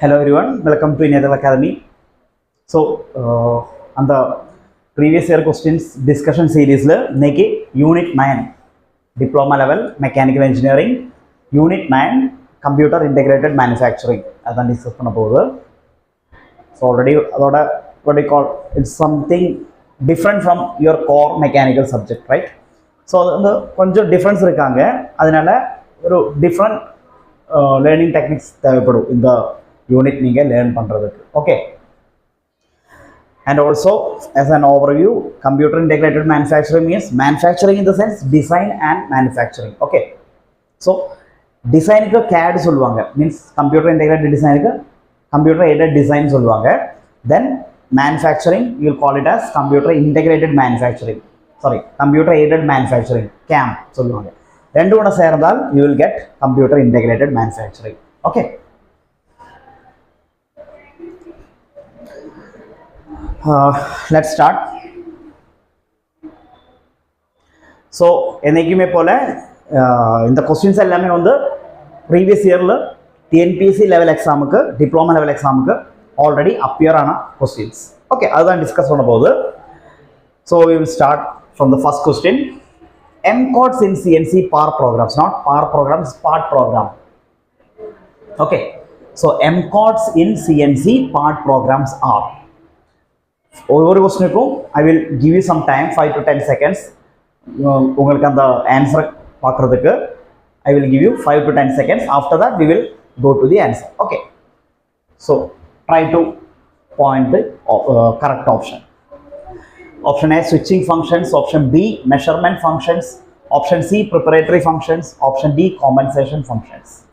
Hello everyone, welcome to Inadal Academy. So, on the previous year questions discussion series, Unit 9 Diploma Level Mechanical Engineering, Unit 9 Computer Integrated Manufacturing. That's discuss So already what do you call it's something different from your core mechanical subject, right? So the difference different learning techniques in the unit you learn. Okay. And also, as an overview, computer integrated manufacturing means manufacturing in the sense design and manufacturing. Okay. So, design CAD means computer integrated design, computer aided design. Then, manufacturing, you will call it as computer integrated manufacturing. Sorry, computer aided manufacturing, CAM. Then, you will get computer integrated manufacturing. Okay. Let's start. So, in the questions on the previous year TNPSC level exam, diploma level exam already appear on questions. Okay, other than discuss on about. So, we will start from the first question. MCOTs in CNC PAR programs, not PAR programs, part program. Okay, so MCOTs in CNC part programs are. Over question, I will give you some time, 5 to 10 seconds. The answer, I will give you 5 to 10 seconds. After that, we will go to the answer. Okay. So, try to point the correct option. Option A, switching functions. Option B, measurement functions. Option C, preparatory functions. Option D, compensation functions.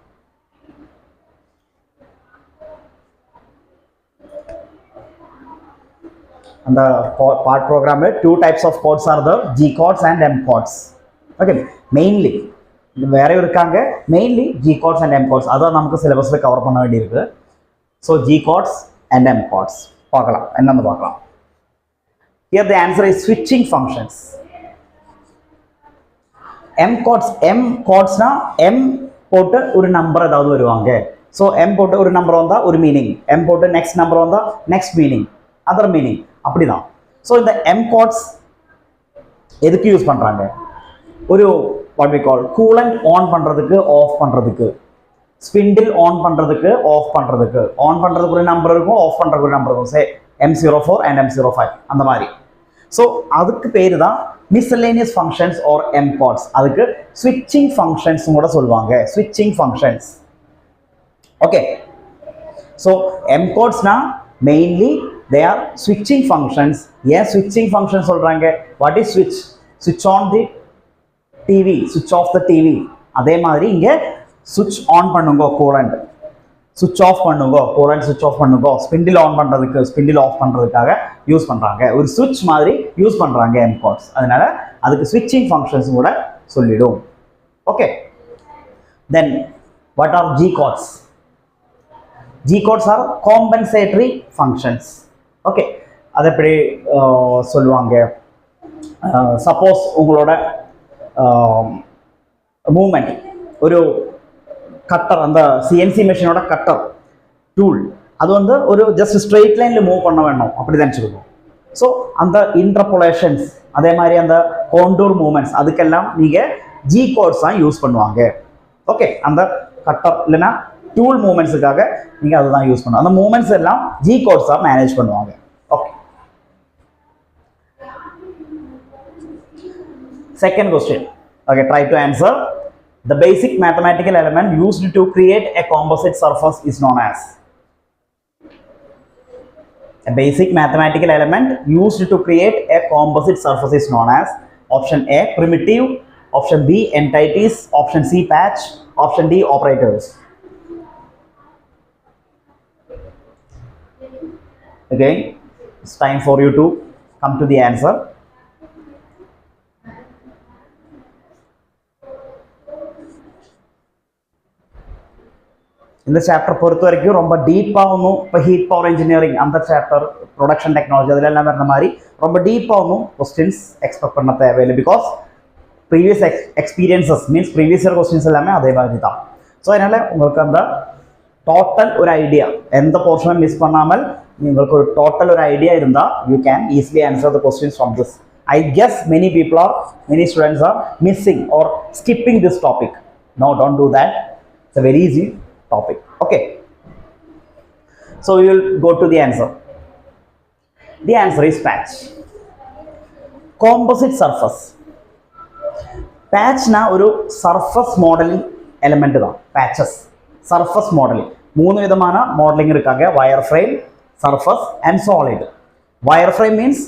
And the part program, two types of codes are the G codes and M codes. Okay, mainly G codes and M codes. Other namku syllabus le cover panna vendi irukku. So G codes and M codes. Here the answer is switching functions. M codes na M potu oru number edavadhu varuvaanga. So M potu oru number onda oru meaning. M potu next number onda next meaning. Other meaning. So in the M codes, எதுக்கு use பண்றாங்க? ஒரு what we call coolant on பண்றதுக்கு off பண்றதுக்கு, spindle on பண்றதுக்கு off பண்றதுக்கு, on பண்றதுக்கு ஒரு number இருக்கும், off பண்றதுக்கு ஒரு நம்பர் இருக்கும். say M04 and M05 அந்த மாதிரி. So அதுக்கு பேரு தான் miscellaneous functions or M codes. அதுக்கு switching functions கூட சொல்வாங்க. switching functions. Okay. So M codes na mainly they are switching functions. Yes, switching functions சொல்றாங்க. What is switch? Switch on the TV, switch off the TV. அதே மாதிரி இங்க switch on பண்ணுங்க coolant, switch off பண்ணுங்க coolant, switch off பண்ணுங்க spindle on பண்றதுக்கு, spindle off பண்றதுக்காக use பண்றாங்க. ஒரு switch மாதிரி யூஸ் பண்றாங்க M codes. அதனால அதுக்கு switching functions கூட சொல்லிடும். Okay. Then what are G codes? G codes are compensatory functions. Okay, அது எப்படி சொல்லுவாங்க? சப்போஸ் உங்களோட மூவ்மெண்ட் ஒரு கட்டர், அந்த சிஎன்சி மெஷினோட கட்டர் டூல் அது வந்து ஒரு ஜஸ்ட் ஸ்ட்ரெயிட் லைன்ல மூவ் பண்ண வேணும் அப்படி தான் சொல்லுவோம். ஸோ அந்த இன்டர்போலேஷன்ஸ் அதே மாதிரி அந்த கோண்டூர் மூவ்மெண்ட்ஸ் அதுக்கெல்லாம் நீங்கள் ஜி கோட்ஸ் தான் யூஸ் பண்ணுவாங்க. ஓகே, அந்த கட்டர் இல்லைன்னா டூல் மூவ்மெண்ட்ஸுக்காக நீங்கள் அதை தான் யூஸ் பண்ணுவோம். அந்த மூவ்மெண்ட்ஸ் எல்லாம் ஜி கோட்ஸ் தான் மேனேஜ் பண்ணுவாங்க. Okay, second question. Okay, try to answer. The basic mathematical element used to create a composite surface is known as. A basic mathematical element used to create a composite surface is known as. Option A, primitive. Option B, entities. Option C, patch. Option D, operators. Again, it's time for you to come to the answer. இந்த chapter பொறுத்த வரைக்கும் ரொம்ப டீப்பாகவும் இப்போ heat power engineering அந்த chapter production technology அதில் எல்லாம் வர்ற மாதிரி ரொம்ப டீப்பாகவும் கொஸ்டின்ஸ் எக்ஸ்பெக்ட் பண்ண தேவையில்லை. Because previous experiences means previous year questions எல்லாமே அதே மாதிரி தான். ஸோ அதனால் உங்களுக்கு அந்த டோட்டல் ஒரு ஐடியா எந்த போர்ஷனை மிஸ் பண்ணாமல் உங்களுக்கு ஒரு டோட்டல் ஒரு ஐடியா இருந்தால் you can easily answer the questions from this. I guess many students are missing or skipping this topic. No, don't do that. It's a very easy topic. Okay. So we will go to the answer. The answer is patch. Composite surface. Patch na oru surface modeling element da. Patches. Surface modeling. മൂന്ന് വിധமான modeling irukanga. Wireframe, surface and solid. Wireframe means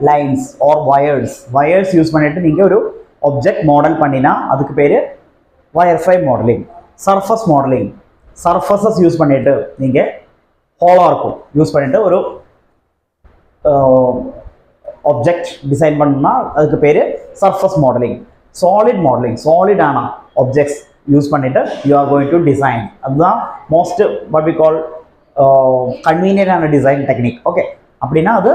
lines or wires use பண்ணிட்டு நீங்க ஒரு object model பண்ணினா அதுக்கு பேரு wireframe modeling. Surface modeling, surfaces use பண்ணிட்டு நீங்க ஹோலா இருக்கும் யூஸ் பண்ணிட்டு ஒரு ஆப்ஜெக்ட் டிசைன் பண்ணா அதுக்கு பேரு surface modeling. Solid modeling, solid ஆன ஆப்ஜெக்ட்ஸ் யூஸ் பண்ணிட்டு you are going to design. அதுதான் most what we call convenient ஆன design technique. Okay, அப்படினா அது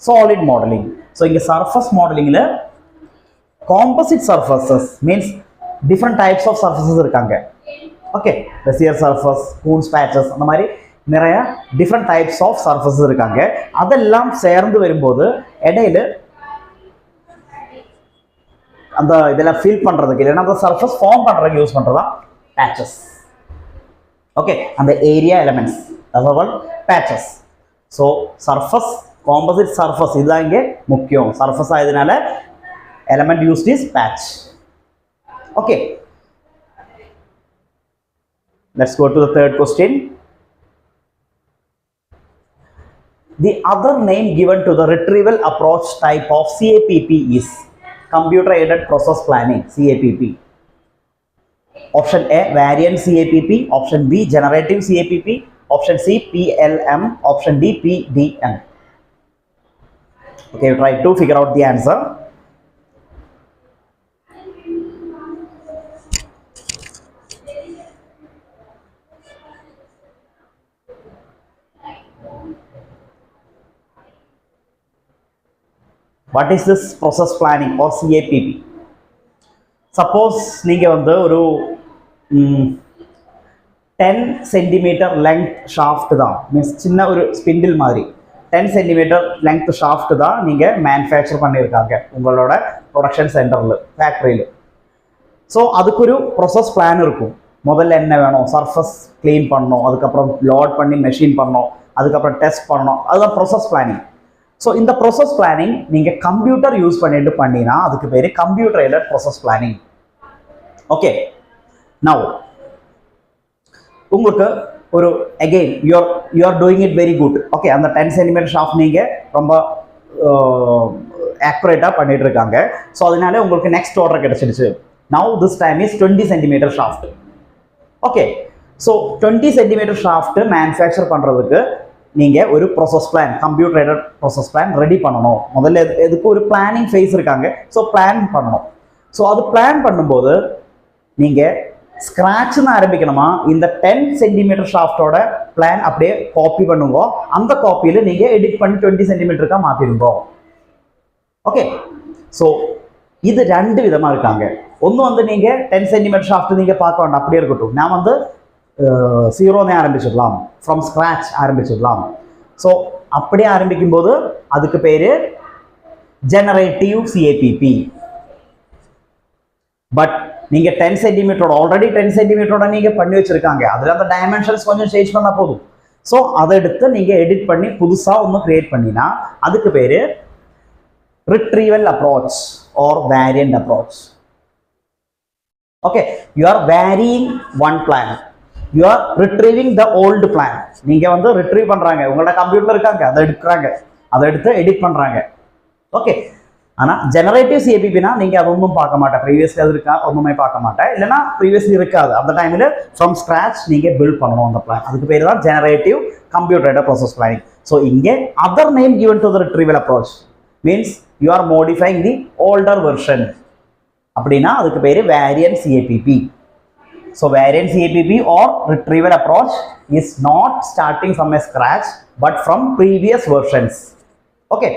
solid modeling. So in the surface modeling la composite surfaces means different types of surfaces irukanga. Okay, Bezier surface, Kuhn's patches அந்த மாதிரி நிறைய different types of surfaces irukanga. அதெல்லாம் சேர்ந்து வரும்போது இடையில அந்த இதெல்லாம் ஃபில் பண்றதுக்கு இல்லனா அந்த surface form பண்றதுக்கு யூஸ் பண்றதா patches. Okay, and the area elements that are called patches. So surface composite surface இதுதான் இங்கே முக்கியம். surface ஆயதுனால element used is patch. Okay, let's go to the third question. The other name given to the retrieval approach type of CAPP is computer aided process planning, CAPP. Option A variant CAPP, option B generative CAPP, option C PLM, option D PDM. Okay, try to figure out the answer. What is this process planning or CAPP? Suppose நீங்க வந்து ஒரு 10 cm length shaft தான் means சின்ன ஒரு spindle மாதிரி 10 cm length shaft தான் நீங்க manufacture பண்ணியிருக்காங்க உங்களோட ப்ரொடக்ஷன் சென்டரில் ஃபேக்டரியில். ஸோ அதுக்கு ஒரு ப்ரொசஸ் பிளான் இருக்கும். முதல்ல என்ன வேணும், சர்ஃபஸ் க்ளீன் பண்ணணும், அதுக்கப்புறம் லோட் பண்ணி மெஷின் பண்ணணும், அதுக்கப்புறம் டெஸ்ட் பண்ணணும், அதுதான் ப்ரொசஸ் பிளானிங். ஸோ இந்த ப்ரொசஸ் பிளானிங் நீங்கள் கம்ப்யூட்டர் யூஸ் பண்ணிட்டு பண்ணினா அதுக்கு பேர் computer aided process planning. Okay, now உங்களுக்கு ஒரு again you are doing it very good. Okay, அந்த 10 cm ஷாஃப்ட் நீங்கள் ரொம்ப ஆக்யூரேட்டாக பண்ணிட்டு இருக்காங்க. ஸோ அதனால உங்களுக்கு நெக்ஸ்ட் ஆர்டர் கிடைச்சிடுச்சு. Now this time is 20 cm shaft. Okay, so 20 cm shaft manufacture பண்ணுறதுக்கு நீங்கள் ஒரு process plan, computer aided process plan ready பண்ணணும். முதல்ல எதுக்கு ஒரு பிளானிங் ஃபேஸ் இருக்காங்க. ஸோ பிளான் பண்ணணும். ஸோ அது பிளான் பண்ணும்போது நீங்கள் ஸ்க்ராட்ச்னு ஆரம்பிக்கணுமா, இந்த 10 cm ஷாஃப்டோட பிளான் அப்படியே காப்பி பண்ணுங்க. அந்த காப்பியில் நீங்கள் எடிட் பண்ணி 20 cm மாற்றிடுங்க. ஓகே, ஸோ இது ரெண்டு விதமாக இருக்காங்க. ஒன்று வந்து நீங்கள் 10 cm ஷாஃப்ட் நீங்கள் பார்க்க வேண்டாம், அப்படியே இருக்கட்டும். நான் வந்து 0 ஆரம்பிச்சிடலாம், ஃப்ரம் ஸ்க்ராட்ச் ஆரம்பிச்சிடலாம். ஸோ அப்படியே ஆரம்பிக்கும் போது அதுக்கு பேர் ஜெனரேட்டிவ் CAPP. பட் நீங்கள் 10 cm ஆல்ரெடி 10 cm நீங்கள் பண்ணி வச்சிருக்காங்க, அதில் அந்த டைமென்ஷன்ஸ் கொஞ்சம் சேஞ்ச் பண்ணால் போதும். ஸோ அதை எடுத்து நீங்கள் எடிட் பண்ணி புதுசாக ஒன்று கிரியேட் பண்ணினா அதுக்கு பேர் retrieval approach or variant approach. Okay, you are varying one plan, you are retrieving the old plan. நீங்கள் வந்து ரிட்ரீவ் பண்ணுறாங்க, உங்களோட கம்ப்யூட்டர் இருக்காங்க, அதை எடுக்கிறாங்க, அதை எடுத்து எடிட் பண்ணுறாங்க. ஓகே, ஆனால் ஜெனரேட்டிவ் CAPPனா நீங்கள் அது ஒன்றும் பார்க்க மாட்டேன், ப்ரீவியஸ்லி அது இருக்கா ஒன்றுமே பார்க்க மாட்டேன், இல்லைனா ப்ரீவியஸ்லி இருக்காது. அந்த டைமில் ஃப்ரம் ஸ்க்ராட்ச் நீங்கள் பில்ட் பண்ணணும் அந்த பிளான். அதுக்கு பேர் தான் generative computer aided process planning. So இங்கே other name given to the retrieval approach means you are modifying the older version. அப்படின்னா அதுக்கு பேர் variant CAPP. So variant CAPP or retrieval approach is not starting from a scratch but from previous versions. Okay,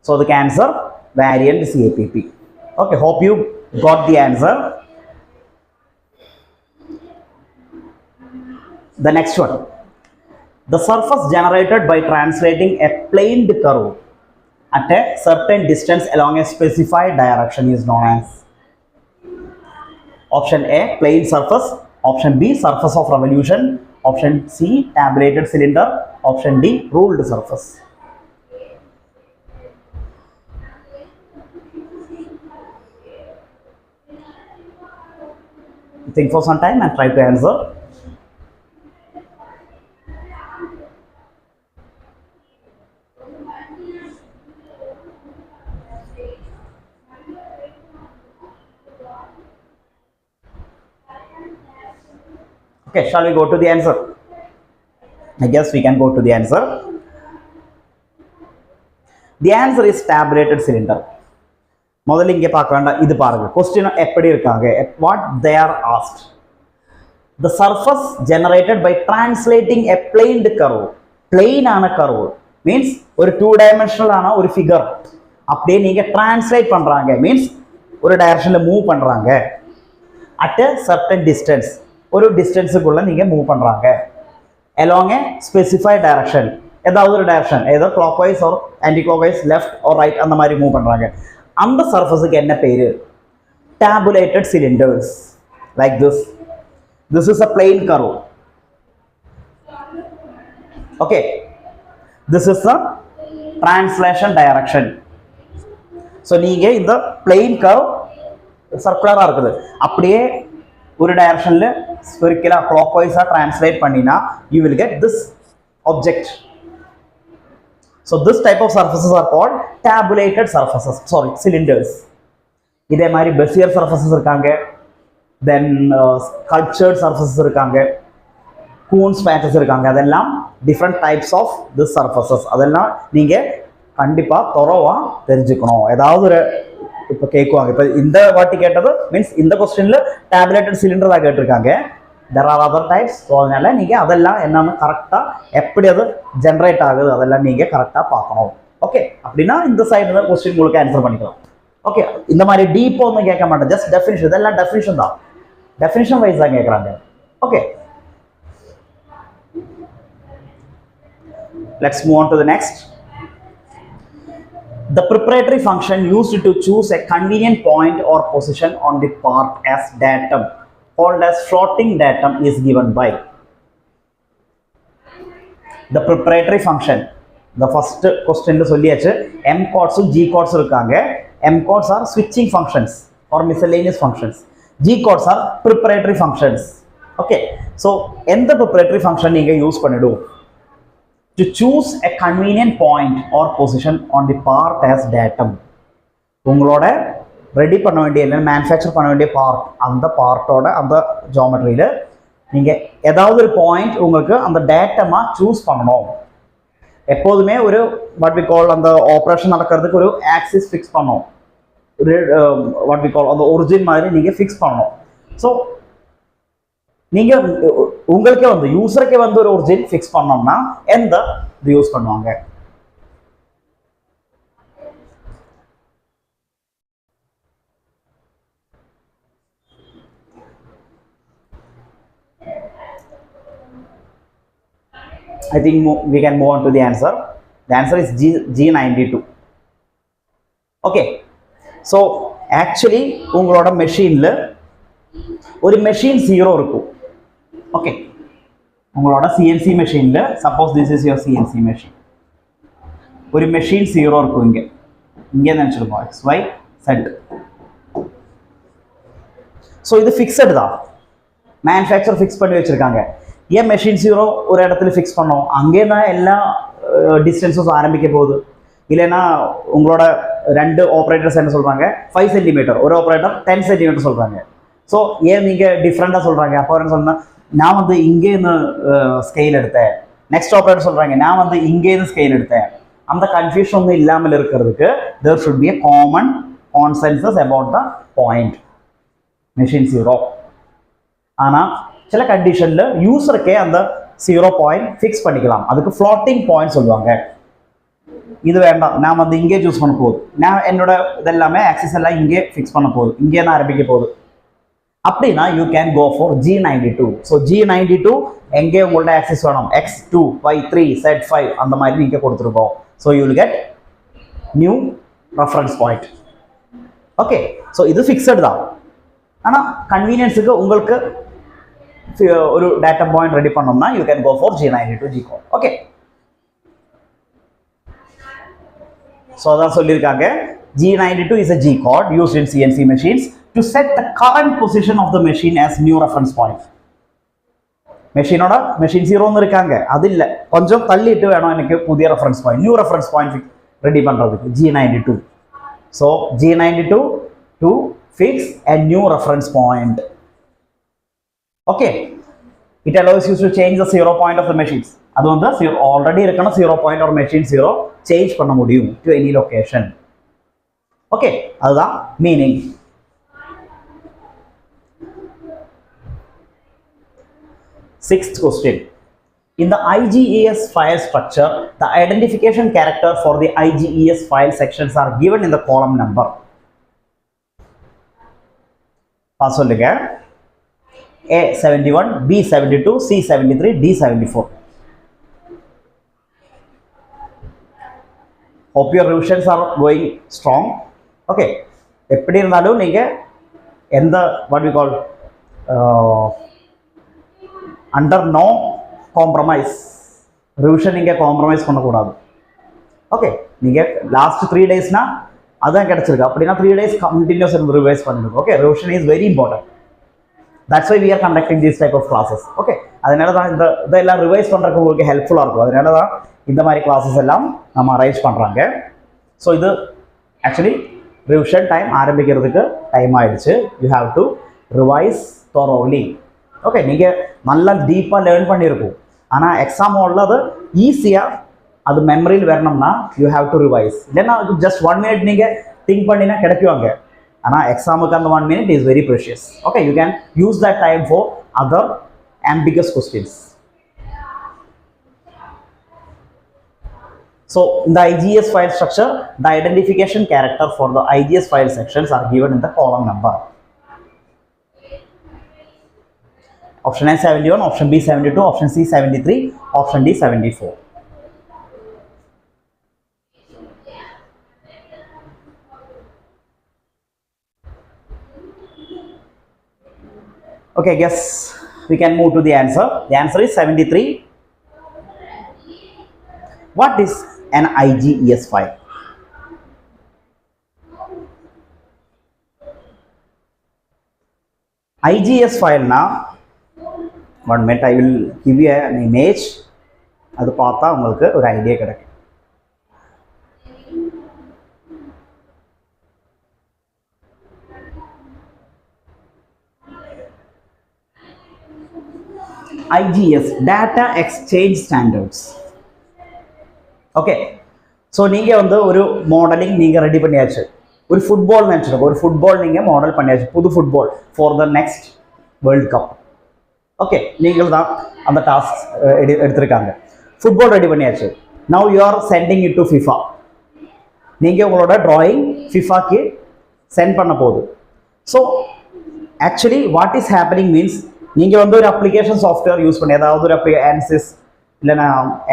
so the answer variant CAPP. Okay, hope you got the answer. The next one, the surface generated by translating a planed curve at a certain distance along a specified direction is known as. Option A, plane surface. Option B, surface of revolution. Option C, tabulated cylinder. Option D, ruled surface. Think for some time and try to answer. Okay, shall we go to the answer? I guess we can go to the answer. The answer is tabulated cylinder. முதல்ல இங்கே பார்க்க வேண்டாம், இது பாருங்க. Question எப்படி இருக்காங்க, what they are asked. The surface generated by translating a planed curve. Plane ஆன curve means ஒரு 2-dimensional ஆன ஒரு figure அப்படியே நீங்க translate பண்றாங்க, means ஒரு டைரக்ஷன்ல மூவ் பண்றாங்க at a certain distance, ஒரு டிஸ்டன்ஸுக்குள்ள நீங்க மூவ் பண்றாங்க along a specified direction, ஏதாவது ஒரு டைரக்ஷன், ஏதோ clockwise or anti-clockwise, left or right அந்த மாதிரி மூவ் பண்றாங்க. அந்த சர்ஃபேஸுக்கு என்ன பேரு? tabulated cylinders, like this is a plane curve. Okay, this is the translation direction. So நீங்க இந்த plane curve சர்க்குலரா இருக்குது, அப்படியே ஒரு டைரக்ஷன்ல ஸ்பெரிக்கலா clockwise translate பண்ணினா you will get this object. So this type of surfaces are called tabulated surfaces, sorry, cylinders. இதே மாதிரி Bezier surfaces இருக்காங்க, then sculptured surfaces இருக்காங்க, Coons patches இருக்காங்க, அதெல்லாம் different types of this surfaces. அதெல்லாம் நீங்க கண்டிப்பா தரோவா தெரிஞ்சுக்கணும். ஏதாவது ஒரு இப்ப கேக்குவாங்க, இப்ப இந்த வாட்டி கேட்டது மீன்ஸ் இந்த क्वेश्चनல tabulated cylinder தான் கேட்டிருக்காங்க. There are other types. So அதனால நீங்க அதெல்லாம் என்னன்னு கரெக்டா எப்படி அது ஜெனரேட் ஆகுது அதெல்லாம் நீங்க கரெக்டா பார்க்கணும். ஓகே, அப்படின்னா இந்த சைடுல क्वेश्चन உங்களுக்கு ஆன்சர் பண்ணிக்கலாம். ஓகே, இந்த மாதிரி டீப்பா ஒன்றும் கேட்க மாட்டேன், ஜஸ்ட் டெஃபினிஷன், இதெல்லாம் டெஃபினிஷன் தான், டெஃபினிஷன் வைஸ் தான் கேட்குறாங்க. Okay, let's move on to the next. The preparatory function used to choose a convenient point or position on the part as datum, called as floating datum, is given by. The preparatory function, the first question la solliyachu, m codes g codes irukanga. M codes are switching functions or miscellaneous functions, g codes are preparatory functions. Okay, so end the preparatory function neenga use pannidu to choose a convenient point or position on the part as datum. உங்களோட ready பண்ண வேண்டிய இல்லை, manufacture பண்ண வேண்டிய part, அந்த பார்ட்டோட அந்த ஜியோமெட்ரியில் நீங்கள் ஏதாவது ஒரு பாயிண்ட் உங்களுக்கு அந்த டேட்டமா சூஸ் பண்ணணும். எப்போதுமே ஒரு வாட் வி கால் அந்த ஆப்ரேஷன் நடக்கிறதுக்கு ஒரு ஆக்சிஸ் ஃபிக்ஸ் பண்ணணும், ஒரு வாட் வி கால் அந்த ஒரிஜின் மாதிரி நீங்கள் ஃபிக்ஸ் பண்ணணும். ஸோ நீங்கள் உங்களுக்கே வந்து யூசருக்கே வந்து ஒரு ஒரிஜின் ஃபிக்ஸ் பண்ணோம்னா எந்த இது யூஸ் பண்ணுவாங்க? I think we can move on to the answer. The answer is G92. Okay, so actually உங்களோட மெஷின்ல ஒரு மெஷின் 0 இருக்கும். ஓகே, உங்களோட சிஎன்சி மெஷின்ல suppose this is your CNC machine, ஒரு மெஷின் 0 இருக்கும். இங்கே நினைச்சிருக்கோம் XY Z. ஸோ இது ஃபிக்ஸட் தான், மேனுஃபேக்சர் ஃபிக்ஸ் பண்ணி வச்சிருக்காங்க. ஏன் மெஷின் 0 ஒரு இடத்துல ஃபிக்ஸ் பண்ணோம்? அங்கே தான் எல்லா டிஸ்டன்ஸும் ஆரம்பிக்க போகுது. இல்லைன்னா உங்களோட ரெண்டு ஆப்ரேட்டர்ஸ் என்ன சொல்கிறாங்க, 5 சென்டிமீட்டர், ஒரு ஆப்ரேட்டர் 10 சென்டிமீட்டர் சொல்கிறாங்க. ஸோ ஏன் நீங்கள் டிஃப்ரெண்ட்டாக சொல்கிறாங்க? அப்போ என்ன சொன்னால், நான் வந்து இங்கேருந்து ஸ்கெயில் எடுத்தேன், நெக்ஸ்ட் ஆப்ரேட்டர் சொல்கிறாங்க நான் வந்து இங்கேருந்து ஸ்கெயில் எடுத்தேன். அந்த கன்ஃபியூஷன் ஒன்றும் இல்லாமல் இருக்கிறதுக்கு there should be a common consensus about the point. Machine 0. ஆனால் சில கண்டிஷனில் யூசருக்கே அந்த 0 பாயிண்ட் ஃபிக்ஸ் பண்ணிக்கலாம், அதுக்கு ஃப்ளோட்டிங் பாயிண்ட் சொல்லுவாங்க. இது வேண்டாம், நான் வந்து இங்கே சூஸ் பண்ண போகுது, நான் என்னோட இதெல்லாமே ஆக்சிஸ் எல்லாம் இங்கே ஃபிக்ஸ் பண்ண போகுது, இங்கே தான் ஆரம்பிக்க போகுது. அப்படின்னா you can go for G92. So G92 எங்கே உங்களோட ஆக்சிஸ் வேணும், X2, Y3, Z5 அந்த மாதிரி நீங்கள் கொடுத்துருக்கோம். So you will get new reference point. Okay, so இது ஃபிக்ஸட் தான். ஆனால் கன்வீனியன்ஸுக்கு உங்களுக்கு ஒரு டேட்டா பாயிண்ட் ரெடி பண்ணோம்னா you can go for G92 G code. Okay, so அதான் சொல்லியிருக்காங்க. G92 is a G code used in CNC machines to set the current position of the machine as new reference point. மெஷினோட machine 0 இருக்காங்க, அது இல்லை, கொஞ்சம் தள்ளிட்டு வேணும் எனக்கு புதிய reference point, new reference point ready பண்ணுறதுக்கு G92. So G92 to fix a new reference point. Okay, it allows you to change the 0 point of the machines. அது வந்து ஆல்ரெடி இருக்கணும் 0 point or machine 0 சேஞ்ச் பண்ண முடியும் to any location. Okay, அதுதான் meaning. Sixth question. In the IGES file structure, the identification character for the IGES file sections are given in the column number. சொல்லுங்க. A71, B72, C73, D74. Hope your revisions are going strong. Okay, எப்படி இருந்தாலும் நீங்க எந்த what we call under no compromise revision நீங்க compromise பண்ணக்கூடாது. Okay, நீங்க last 3 டேஸ்னா அதான் கிடைச்சிருக்கு, அப்படின்னா 3 days கண்டினியூஸ் ரிவைஸ் பண்ணிடுங்க. Okay, revision is very important. That's why we are conducting these type of classes. Okay, அதனால தான் இதெல்லாம் ரிவைஸ் பண்ணுறதுக்கு உங்களுக்கு ஹெல்ப்ஃபுல்லாக இருக்கும். அதனால தான் இந்த மாதிரி கிளாஸஸ் எல்லாம் நம்ம அரேஞ்ச் பண்ணுறாங்க. ஸோ இது ஆக்சுவலி ரிவிஷன் டைம் ஆரம்பிக்கிறதுக்கு டைம் ஆயிடுச்சு. You have to revise thoroughly. Okay, நீங்கள் நல்லா டீப்பாக லேர்ன் பண்ணியிருக்கும், ஆனால் எக்ஸாம் ஹாலில் அது ஈஸியாக அது மெமரியில் வரணும்னா யூ ஹாவ் டு ரிவைஸ். இல்லைன்னா ஜஸ்ட் 1 minute நீங்கள் திங்க் பண்ணினா கிடைக்குவாங்க, ஆனால் எக்ஸாமுக்கு அந்த 1 minute is very precious. Okay, you can use that time for other ambiguous questions. So in the IGS file structure, the identification character for the IGS file sections are given in the column number. Option A 71, option B 72, option C 73, option D 74. Okay, guess we can move to the answer. The answer is 73. What is an IGES file? IGS file na 1 minute I will give you an image. அது பார்த்தா உங்களுக்கு ஒரு idea கிடைக்கும். IGS Data Exchange Standards. Okay, so நீங்கள் வந்து ஒரு modelling நீங்கள் ready பண்ணியாச்சு. ஒரு ஃபுட்பால் நினச்சிருக்கோம், ஒரு ஃபுட்பால் நீங்கள் மாடல் பண்ணியாச்சு, புது football for the next world cup. Okay, நீங்கள் தான் அந்த டாஸ்க் எடுத்திருக்காங்க. ஃபுட்பால் ரெடி பண்ணியாச்சு. Now you are sending it to FIFA. நீங்கள் உங்களோட ட்ராயிங் ஃபிஃபாக்கு சென்ட் பண்ண போகுது. So actually what is happening means, நீங்கள் வந்து ஒரு அப்ளிகேஷன் சாஃப்ட்வேர் யூஸ் பண்ணி, அதாவது ஒரு ANSYS இல்லைனா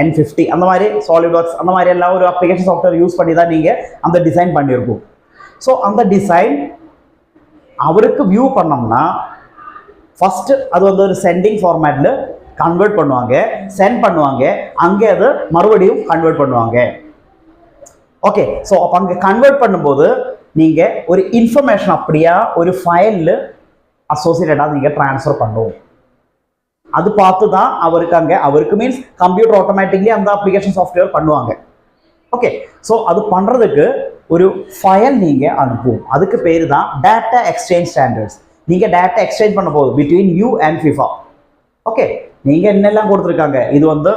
N50 அந்த மாதிரி SolidWorks அந்த மாதிரி எல்லாம் ஒரு அப்ளிகேஷன் சாஃப்ட்வேர் யூஸ் பண்ணி தான் நீங்கள் அந்த டிசைன் பண்ணியிருக்கும். ஸோ அந்த டிசைன் அவருக்கு வியூ பண்ணோம்னா ஃபஸ்ட்டு அது வந்து ஒரு சென்டிங் ஃபார்மேட்டில் கன்வெர்ட் பண்ணுவாங்க, சென்ட் பண்ணுவாங்க, அங்கே அது மறுபடியும் கன்வெர்ட் பண்ணுவாங்க. ஓகே, ஸோ அப்போ அங்கே கன்வெர்ட் பண்ணும்போது நீங்கள் ஒரு இன்ஃபர்மேஷன் அப்படியா ஒரு ஃபைலில் அசோசியேட்டடாக நீங்கள் ட்ரான்ஸ்ஃபர் பண்ணுவோம். அது பார்த்து தான் அவருக்கு மீன்ஸ் கம்ப்யூட்டர் ஆட்டோமேட்டிக்லி அந்த அப்ளிகேஷன் சாஃப்ட்வேர் பண்ணுவாங்க. ஓகே, ஸோ அது பண்ணுறதுக்கு ஒரு ஃபைல் நீங்கள் அனுப்புவோம். அதுக்கு பேர் தான் டேட்டா எக்ஸ்சேஞ்ச் ஸ்டாண்டர்ட்ஸ். நீங்கள் டேட்டா எக்ஸ்சேஞ்ச் பண்ண போகுது between you and FIFA. Okay, நீங்கள் என்னெல்லாம் கொடுத்துருக்காங்க, இது வந்து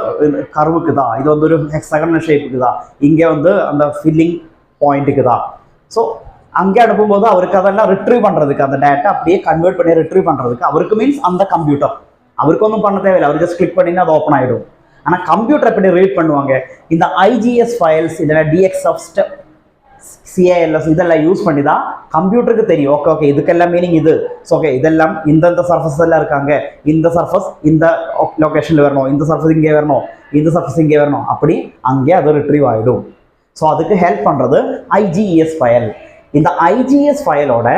கர்வுக்கு தான், இது வந்து ஒரு ஹெக்ஸாகனல் ஷேப்புக்கு தான், இங்கே வந்து அந்த ஃபில்லிங் பாயிண்ட்டுக்கு தான். ஸோ அங்கே அனுப்பும்போது அவருக்கு அதெல்லாம் ரிட்ரீவ் பண்ணுறதுக்கு, அந்த டேட்டா அப்படியே கன்வெர்ட் பண்ணி ரிட்ரீவ் பண்ணுறதுக்கு அவருக்கு மீன்ஸ் அந்த கம்ப்யூட்டர் அவருக்கு ஒன்றும் பண்ண தேவையில்லை, அவர் ஜஸ்ட் கிளிக் பண்ணினா அது ஓப்பன் ஆகிடும். ஆனால் கம்ப்யூட்டர் எப்படி ரீட் பண்ணுவாங்க, இந்த IGS ஃபைல்ஸ் இல்லைனா DXF சிஏஎல்எஸ் இதெல்லாம் யூஸ் பண்ணி தான் கம்ப்யூட்டருக்கு தெரியும். ஓகே ஓகே இதுக்கெல்லாம் மீனிங் இது. ஸோ ஓகே இதெல்லாம் இந்தந்த சர்ஃபஸ் எல்லாம் இருக்காங்க, இந்த சர்ஃபஸ் இந்த லொக்கேஷனில் வரணும், இந்த சர்ஃபஸ் இங்கே வரணும், இந்த சர்ஃபஸ் இங்கே வரணும், அப்படி அங்கே அது ரிட்ரீவ் ஆகிடும். ஸோ அதுக்கு ஹெல்ப் பண்ணுறது ஐஜிஎஸ் ஃபைல். இந்த ஐஜிஎஸ் ஃபைலோட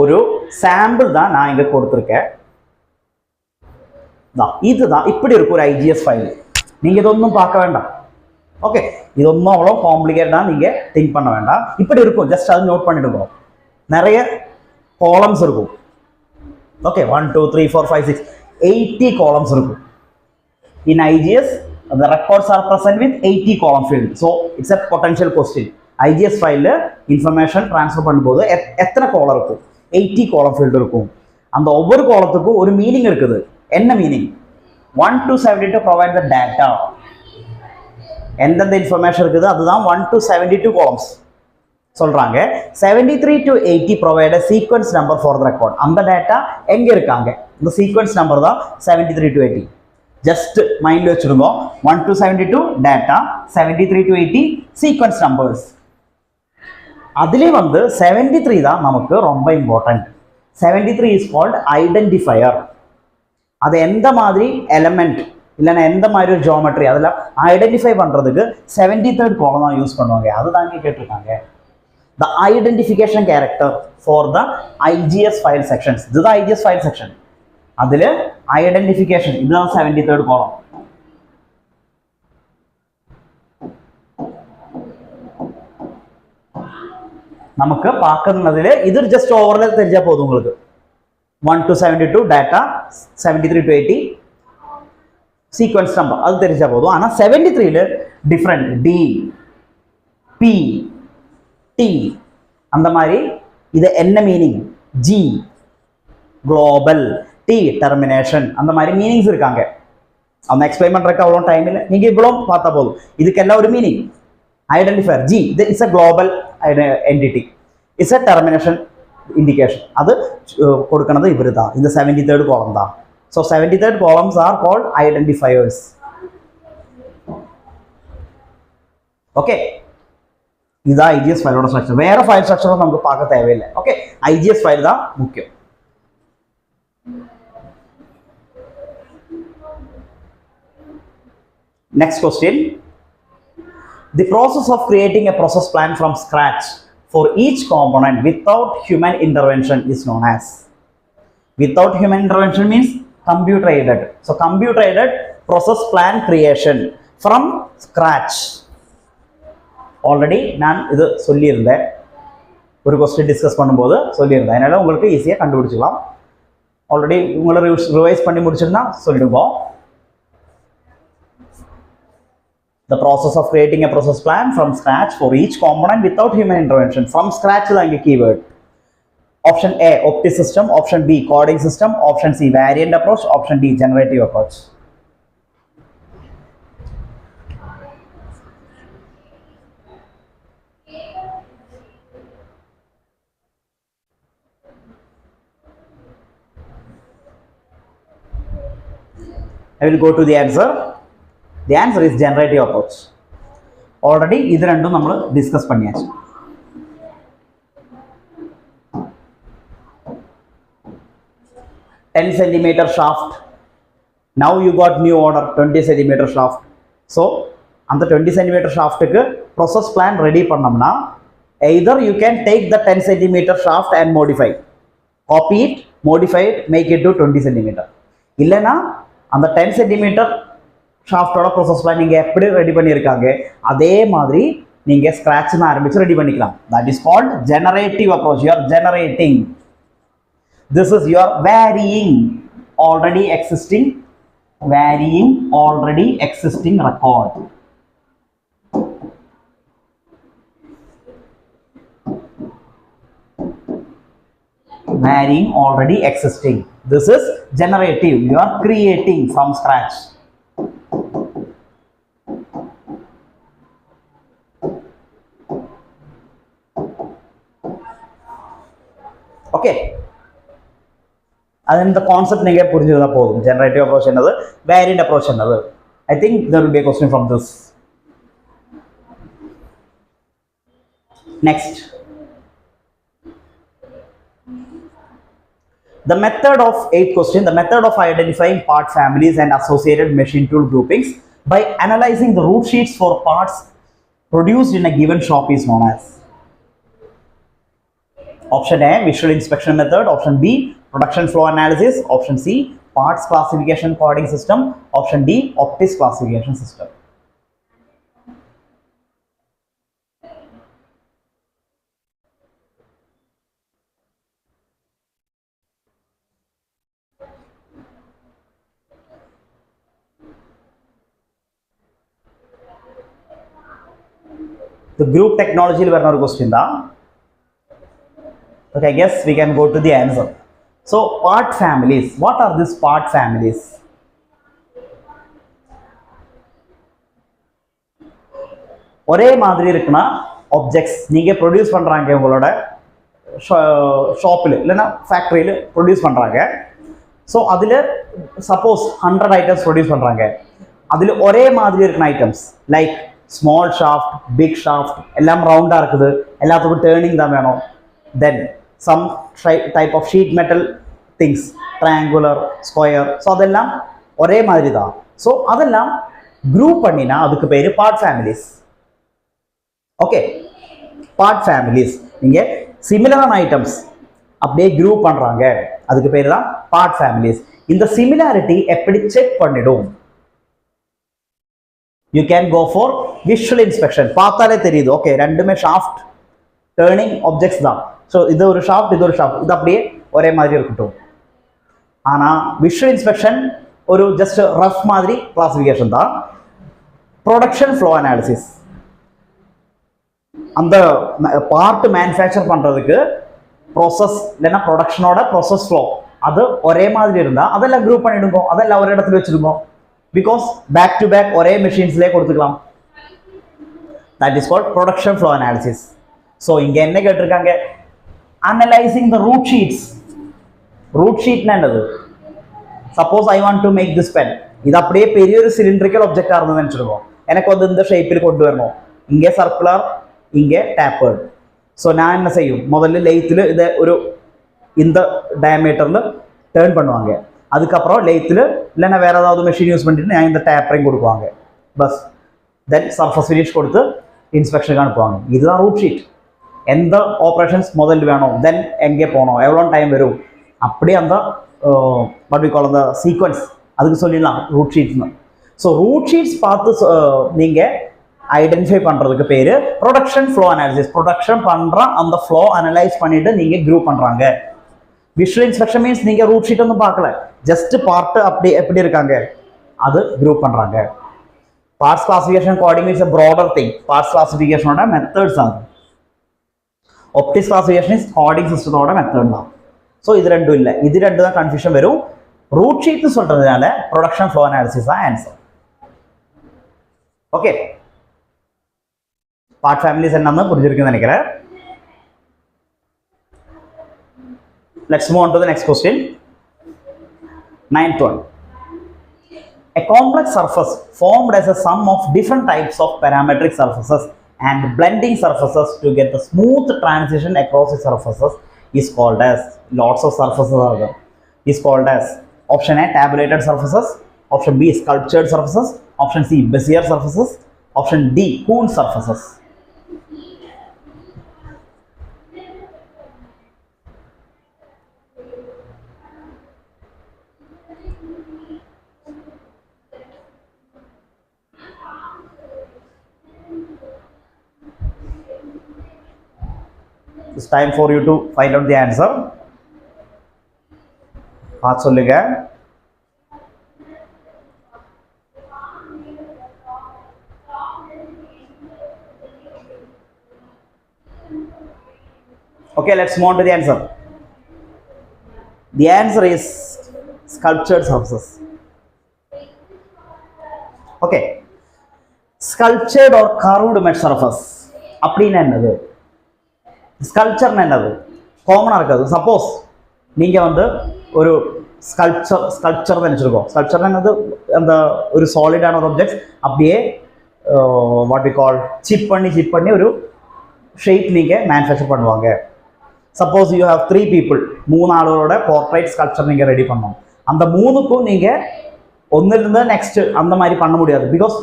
ஒரு சாம்பிள் தான் நான் இங்கே கொடுத்துருக்கேன். இதுதான் இப்படி இருக்கும் ஒரு ஐஜிஎஸ் ஃபைல். நீங்கள் இதொன்னும் பார்க்க வேண்டாம். ஓகே இதொன்னும் அவ்வளோ காம்ப்ளிகேட்டாக நீங்கள் திங்க் பண்ண வேண்டாம். இப்படி இருக்கும், ஜஸ்ட் அது நோட் பண்ணிடுங்க. நிறைய காலம்ஸ் இருக்கும். ஓகே 1 2 3 4 5 6 80 columns இருக்கும். In IGS the records are present with 80 column field. So it's a potential question. IGS file information transfer பண்ணும்போது எத்தனை காலம் இருக்கும்? 80 column field இருக்கும். அந்த ஒவ்வொரு காலத்துக்கும் ஒரு மீனிங் இருக்குது. என்ன meaning? 1 to 72 provide the data. எந்தெந்த இன்ஃபர்மேஷன் இருக்குது அதுதான் 1 to 72 columns சொல்றாங்க. 73 to 80 provide a sequence number for the record. அந்த டேட்டா எங்க இருக்காங்க? இந்த சீக்வென்ஸ் நம்பர் தான் 73 to 80. ஜஸ்ட் மைண்ட்ல வச்சிருங்க. 1 to 72 data, 73 to 80 sequence numbers. அதிலே வந்து 73 தான் நமக்கு ரொம்ப இம்பார்ட்டன்ட். 73 is called identifier. அது எந்த மாதிரி எலிமெண்ட் இல்லைன்னா எந்த மாதிரி ஒரு ஜியோமெட்ரி அதெல்லாம் ஐடென்டிஃபை பண்ணுறதுக்கு 73rd காலம் தான் யூஸ் பண்ணுவாங்க. அதுதான் இங்கே கேட்டிருக்காங்க. The identification character for the IGS file sections. இதுதான் IGS file section. அதில் ஐடென்டிஃபிகேஷன் இதுதான் 73rd காலம். நமக்கு பார்க்கறதுல இது ஜஸ்ட் ஓவர்ல தெரிஞ்சா போதும் உங்களுக்கு. 1 to 72 data, 73 to 80 sequence number அது தெரிஞ்சா போதும். ஆனால் 73ல டிஃப்ரெண்ட் டி பி டி அந்த மாதிரி இது என்ன meaning, G global, D termination, அந்த மாதிரி மீனிங்ஸ் இருக்காங்க. அவங்க எக்ஸ்பிளைன் பண்ணுறதுக்கு அவ்வளோ டைம் இல்லை, நீங்கள் இவ்வளோ பார்த்தா போதும். இதுக்கெல்லாம் ஒரு meaning. Identifier G it's a global entity, it's a termination indication. அது கொடுக்கണത് இவர் தான், இந்த 73rd காலம் தான். So 73rd columns are called identifiers. Okay இதுதான் ஐஜிஎஸ் ஃபைலோட ஸ்ட்ரக்சர். வேற ஃபைல் ஸ்ட்ரக்சரும் நமக்கு பார்க்க தேவையில்லை. ஓகே ஐஜிஎஸ் ஃபைல் தான் முக்கியம். Next question. The process of creating a process plan from scratch for each component without human intervention is known as. Without human intervention means computer aided. So computer aided process plan creation from scratch. Already நான் இது சொல்லியிருந்தேன், ஒரு question discuss பண்ணும்போது சொல்லியிருந்தேன். அதனால உங்களுக்கு ஈஸியாக கண்டுபிடிச்சிக்கலாம். Already உங்களை ரிவைஸ் பண்ணி முடிச்சிருந்தா சொல்லிடுவோம். The process of creating a process plan from scratch for each component without human intervention. From scratch is the keyword. Option A OptiSystem, option B coding system, option C variant approach, option D generative approach. I will go to the answer. The answer is generative approach. Already ഇത് രണ്ടും നമ്മൾ discuss பண்ணியாச்சு. Ten centimeter shaft. Now you got new order 20 centimeter shaft. So அந்த 20 centimeter shaftக்கு process plan ready பண்ணோம்னா either you can take the 10 centimeter shaft and modify, copy it, modify it, make it to 20 centimeter. இல்லைனா அந்த 10 centimeter ஷாஃப்டோட process plan நீங்கள் எப்படி ready பண்ணியிருக்காங்க அதே மாதிரி நீங்கள் ஸ்க்ராட்ச்னு ஆரம்பித்து ரெடி பண்ணிக்கலாம். That is called generative approach. You are generating. This is you are varying already existing record. Varying already existing. This is generative. You are creating from scratch. Okay. And the concept nige purinjudha podum. Generative approach enadhu, variant approach enadhu. I think there will be a question from this. Next, the method of eighth question, the method of identifying part families and associated machine tool groupings by analyzing the root sheets for parts produced in a given shop is known as. Option A, visual inspection method. Option B, production flow analysis. Option C, parts classification coding system. Option D, optics classification system. The group technology will be question da. Okay, I guess we can go to the answer. So, part families. What are these part families? ஒரே மாதிரி இருக்குன்னா objects நீங்கள் produce பண்ணுறாங்க உங்களோட ஷாப்பில் இல்லைன்னா ஃபேக்ட்ரியில் produce பண்ணுறாங்க. ஸோ அதில் சப்போஸ் 100 ஐட்டம்ஸ் ப்ரொடியூஸ் பண்ணுறாங்க. அதில் ஒரே மாதிரி இருக்கிற items like small shaft, big shaft, எல்லாம் ரவுண்டாக இருக்குது, எல்லாத்துக்கும் டேர்னிங் தான் வேணும். தென் some type of sheet metal things, triangular, square, so அதெல்லாம் ஒரே மாதிரி தான். ஸோ அதெல்லாம் குரூப் பண்ணினா அதுக்கு பேர் part families. Okay, part families. நீங்கள் சிமிலரான ஐட்டம்ஸ் அப்படியே குரூப் பண்ணுறாங்க, அதுக்கு பேர் தான் பார்ட் ஃபேமிலிஸ். இந்த சிமிலாரிட்டி எப்படி செக் பண்ணிடும்? You can go for visual inspection. பார்த்தாலே தெரியுது, ஓகே ரெண்டுமே ஷாஃப்ட் டேர்னிங் ஆப்ஜெக்ட்ஸ் தான். ஸோ இது ஒரு ஷாஃப்ட், இது ஒரு ஷாஃப்ட், இது அப்படியே ஒரே மாதிரி இருக்கட்டும். ஆனால் விஷுவல் இன்ஸ்பெக்ஷன் ஒரு ஜஸ்ட் ரஃப் மாதிரி கிளாசிஃபிகேஷன் தான். ப்ரொடக்ஷன் ஃப்ளோ அனாலிசிஸ், அந்த பார்ட் மேனுஃபேக்சர் பண்ணுறதுக்கு ப்ராசஸ் இல்லைன்னா ப்ரொடக்ஷனோட ப்ராசஸ் ஃப்ளோ அது ஒரே மாதிரி இருந்தால் அதெல்லாம் குரூப் பண்ணிடுங்க, அதெல்லாம் ஒரு இடத்துல வச்சுருக்கோம். பிகாஸ் பேக் டு பேக் ஒரே மெஷின்ஸ்லேயே கொடுத்துக்கலாம். That is called production flow analysis. So இங்கே என்ன கேட்டிருக்காங்க? Analysing the route sheets. Route ஷீட்னா என்னது? Suppose I want to make this pen, இது அப்படியே பெரிய ஒரு சிலிண்ட்ரிக்கல் ஒப்ஜெக்டாக இருந்ததுன்னு நினச்சிருக்கோம். எனக்கு வந்து இந்த ஷேப்பில் கொண்டு வரணும். இங்கே சர்க்குலர், இங்கே டேப்பர்டு. ஸோ நான் என்ன செய்யும்? முதல்ல லெய்த்தில் இதை ஒரு இந்த டயமீட்டரில் டேர்ன் பண்ணுவாங்க. அதுக்கப்புறம் லெய்த்தில் இல்லைன்னா வேறு ஏதாவது மெஷின் யூஸ் பண்ணிட்டு நான் இந்த டேப்பரையும் கொடுக்குவாங்க. பஸ் தென் சர்ஃபஸ் ஃபினிஷ் கொடுத்து இன்ஸ்பெக்ஷனுக்கு அனுப்புவாங்க. இதுதான் ரூட் ஷீட். எந்த ஆப்ரேஷன்ஸ் முதல்ல வேணும், தென் எங்கே போகணும், எவ்வளோ டைம் வரும், அப்படியே அந்த வாட் வி கால் அந்த சீக்வன்ஸ் அதுக்கு சொல்லிடலாம் ரூட் ஷீட்ஸ்னு. ஸோ ரூட் ஷீட்ஸ் பார்த்து நீங்கள் ஐடென்டிஃபை பண்ணுறதுக்கு பேர் ப்ரொடக்ஷன் ஃப்ளோ அனாலிசிஸ். ப்ரொடக்ஷன் பண்ணுற அந்த ஃப்ளோ அனலைஸ் பண்ணிவிட்டு நீங்கள் குரூப் பண்ணுறாங்க. விஷுவல் இன்ஸ்பெக்ஷன் மீன்ஸ் நீங்கள் ரூட் ஷீட் ஒன்றும் பார்க்கல, ஜஸ்ட் பார்ட்டு அப்படி எப்படி இருக்காங்க அது குரூப் பண்ணுறாங்க. Parts classification coding is a broader thing. Parts கிளாசிஃபிகேஷனோட மெத்தட்ஸ் ஆகும். ஒப்டிக்ஸ் கிளாசிஃபிகேஷன் இஸ் கோடிங் சிஸ்டத்தோட மெத்தட் தான். ஸோ இது ரெண்டும் இல்லை, இது ரெண்டு தான் கன்ஃபியூஷன் வரும். ரூட் ஷீட்னு சொல்கிறதுனால ப்ரொடக்ஷன் ஃப்ளோ அனாலிசிஸ் தான் ஆன்சர். ஓகே, பார்ட் ஃபேமிலிஸ் என்னன்னு புரிஞ்சிருக்குன்னு நினைக்கிறேன். Let's move on to the next question. 9th one. A complex surface formed as a sum of different types of parametric surfaces and blending surfaces to get the smooth transition across the surfaces is called as, lots of surfaces are there, is called as option A, tabulated surfaces, option B, sculptured surfaces, option C, Bezier surfaces, option D, Kuhn surfaces. It's time for you to find out the answer. பார்த்து சொல்லுங்க. Okay, let's move on to the answer. The answer is sculptured surfaces. Okay, sculptured or carved mesh surface அப்படின்னா என்னது? ஸ்கல்ப்சர்னா என்னது? காமனாக இருக்காது. Suppose நீங்கள் வந்து ஒரு ஸ்கல்ப்சர் நினச்சிருக்கோம். ஸ்கல்ப்சர்னா என்னது? அந்த ஒரு சாலிடான ஒரு ஆப்ஜெக்ட் அப்படியே வாட் வி கால் சிப் பண்ணி ஒரு ஷேப் நீங்கள் மேனுஃபேக்சர் பண்ணுவாங்க. சப்போஸ் யூ ஹேவ் 3 people, 3 ஆளோட போர்ட்ரைட் ஸ்கல்ப்சர் நீங்கள் ரெடி பண்ணணும். அந்த 3க்கும் நீங்கள் ஒன்றிலிருந்து நெக்ஸ்ட் அந்த மாதிரி பண்ண முடியாது. Because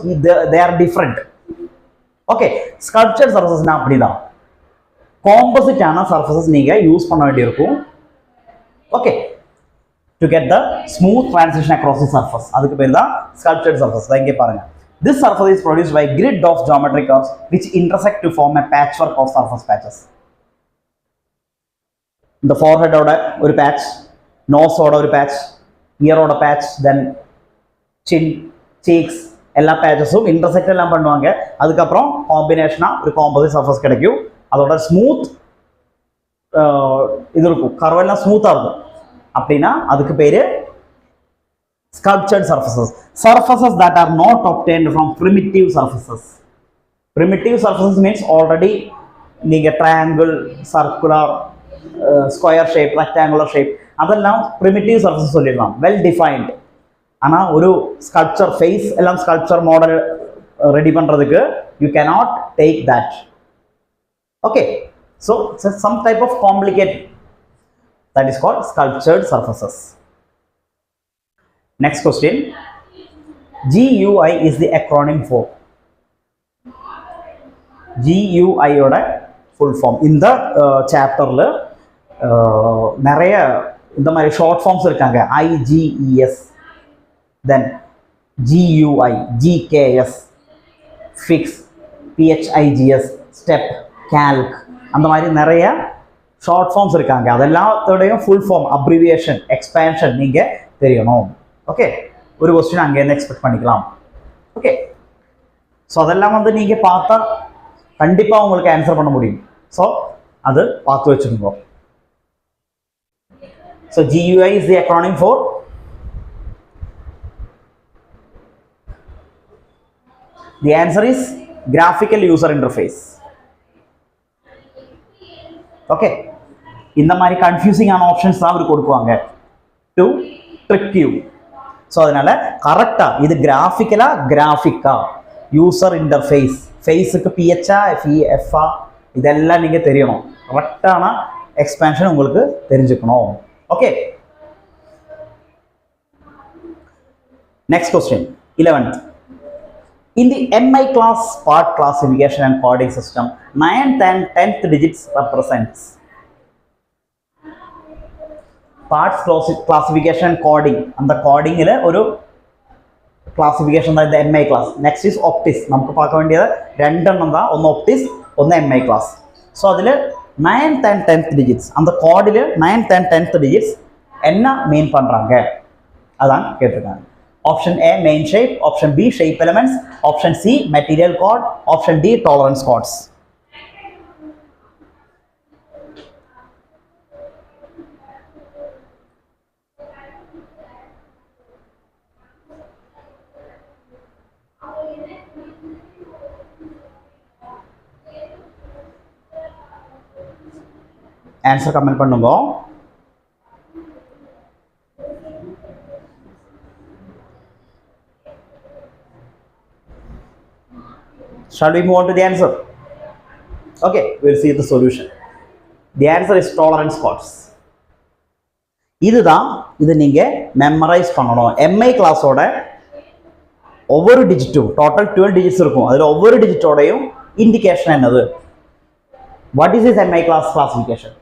they are different. Okay, sculpture சர்ஃபேசஸ்னா அப்படிதான். காம்போசிட்டான சர்ஃபேசஸ் நீங்கள் யூஸ் பண்ண வேண்டியிருக்கும். Okay, to get the smooth transition across the surface. அதுக்கு பேர் தான் sculptured surface. இங்கே பாருங்க. This surface is produced by grid of geometric curves which intersect to form a patchwork of surface patches. இந்த forehead ஓட ஒரு patch, nose ஓட ஒரு patch, ear ஓட patch, then chin, cheeks எல்லா patchesum intersect எல்லாம் பண்ணுவாங்க. அதுக்கப்புறம் காம்பினேஷனா ஒரு composite surface கிடைக்கும். அதோட ஸ்மூத் இது இருக்கும், கர்வ் எல்லாம் ஸ்மூத்தாக இருக்கும். அப்படின்னா அதுக்கு பேரு sculptured surfaces. Surfaces that are not obtained from primitive surfaces. Primitive surfaces means already நீங்க triangle, circular, square shape, rectangular shape அதெல்லாம் primitive surfaces சொல்லிடலாம், well defined. ஆனா ஒரு sculpture face எல்லாம் sculpture model ரெடி பண்றதுக்கு you cannot take that. Okay, so some type of complicated, that is called sculptured surfaces. Next question. GUI is the acronym for. GUI oda full form. In the chapter la நிறைய இந்த மாதிரி short forms இருக்காங்க. IGES, then GUI, GKS, fix, PHIGS, step, calc அந்த மாதிரி நிறைய short forms இருக்காங்க. அதெல்லாத்தோடையும் full form, abbreviation, expansion நீங்கள் தெரியணும். ஓகே, ஒரு கொஸ்டின் அங்கேருந்து எக்ஸ்பெக்ட் பண்ணிக்கலாம். ஓகே, ஸோ அதெல்லாம் வந்து நீங்கள் பார்த்தா கண்டிப்பாக உங்களுக்கு ஆன்சர் பண்ண முடியும். ஸோ அது பார்த்து வச்சுருக்கோம். So GUI is the acronym for the answer is graphical user interface. Okay, இந்த மாதிரி கன்ஃபியூசிங்கான ஆப்ஷன்ஸ் தான் அவர் கொடுக்குவாங்க டு ட்ரிக் யூ. ஸோ அதனால கரெக்டாக இது கிராஃபிக்கலா கிராஃபிக்கா, யூசர் இன்டர்ஃபேஸ், ஃபேஸுக்கு பிஹெச்ஆ எஃப்ஆ இதெல்லாம் நீங்கள் தெரியணும். கரெக்டான எக்ஸ்பேன்ஷன் உங்களுக்கு தெரிஞ்சுக்கணும். Okay, next question 11th. In the MI class part classification and coding system, 9th and 10th digits represents. Parts classification and coding. And the coding is a classification of the MI class. Next is Optis. നമുക്ക് பார்க்க വേണ്ടിയത് രണ്ടെണ്ണം தான், ഒന്ന് Optis, ഒന്ന് MI class. So അതിൽ 9th and 10th digits. அந்த കോഡിൽ 9th and 10th digits என்ன மீன் பண்றாங்க அதான் கேட்டிருக்காங்க. Option A main shape, option B shape elements, option C material code, option D tolerance codes. Answer comment பண்ணுங்க. Shall we move on to the answer? Okay, we'll see the solution. The answer is tolerance codes. இது நீங்க memorise பண்ணணும். MI கிளாஸோட ஒவ்வொரு டிஜிட்டும் total 12 digits இருக்கும். அதில் ஒவ்வொரு டிஜிட்டோடையும் இண்டிகேஷன் என்னது? What is is MI class classification?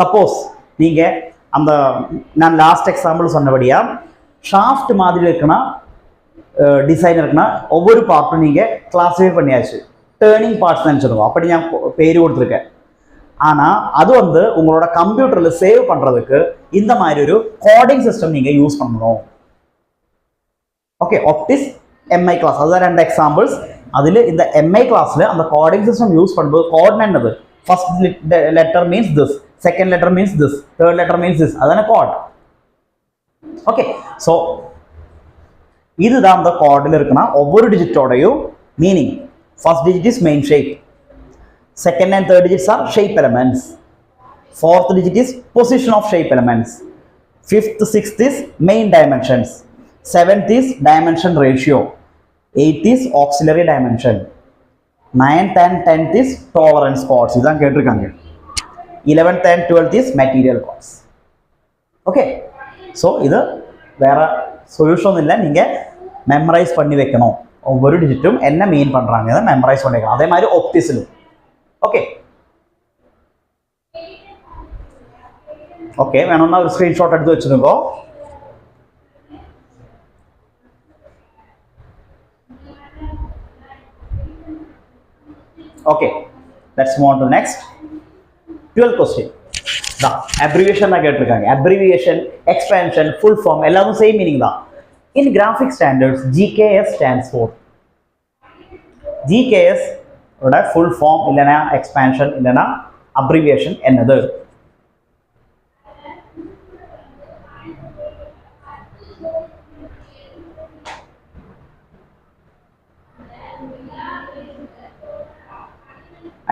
Suppose நீங்கள் அந்த நான் லாஸ்ட் எக்ஸாம்பிள் சொன்னபடியா ஷாஃப்ட் மாதிரி இருக்குன்னா டிசைன் இருக்குன்னா ஒவ்வொரு பார்ட்டும் நீங்கள் கிளாஸிஃபை பண்ணியாச்சு. டேர்னிங் பார்ட்ஸ் நினச்சிருக்கோம், அப்படி நான் பேர் கொடுத்துருக்கேன். ஆனால் அது வந்து உங்களோட கம்ப்யூட்டரில் சேவ் பண்ணுறதுக்கு இந்த மாதிரி ஒரு கோடிங் சிஸ்டம் நீங்கள் யூஸ் பண்ணணும். ஓகே, Optis MI கிளாஸ் அதுதான் ரெண்டு எக்ஸாம்பிள்ஸ். அதில் இந்த MI கிளாஸில் அந்த கோடிங் சிஸ்டம் யூஸ் பண்ணும்போது கோட் என்னது? First letter means this, second letter means this, third letter means this, அதான கோட். ஓகே, ஸோ இதுதான் அந்த கோடில் இருக்குன்னா ஒவ்வொரு டிஜிட்டோடையும் meaning. First digit is main shape, second and third digits are shape elements, fourth digit is position of shape elements, fifth, sixth is main dimensions, seventh is dimension ratio, eighth is auxiliary dimension, 9th and 10th is tolerance chords. இதான் கேட்டிருக்காங்க. 11th and 12th is material chords. Okay, so இது வேற solution இல்லை, நீங்கள் memorise பண்ணி வைக்கணும். ஒவ்வொரு டிஜிட்டும் என்ன மீன் பண்ணுறாங்க மெமரைஸ் பண்ணி வைக்கணும். அதே மாதிரி ஒப்டிஸிலும். ஓகே ஓகே, வேணும்னா ஒரு ஸ்க்ரீன்ஷாட் எடுத்து வச்சுருக்கோம். Okay, let's move on to the next 12th question. The abbreviation தான் கேட்டிருக்காங்க. Abbreviation, expansion, full form எல்லாரும் same meaning தான். In graphic standards, GKS stands for. GKS ஓட full form இல்லனா expansion இல்லனா abbreviation என்னது?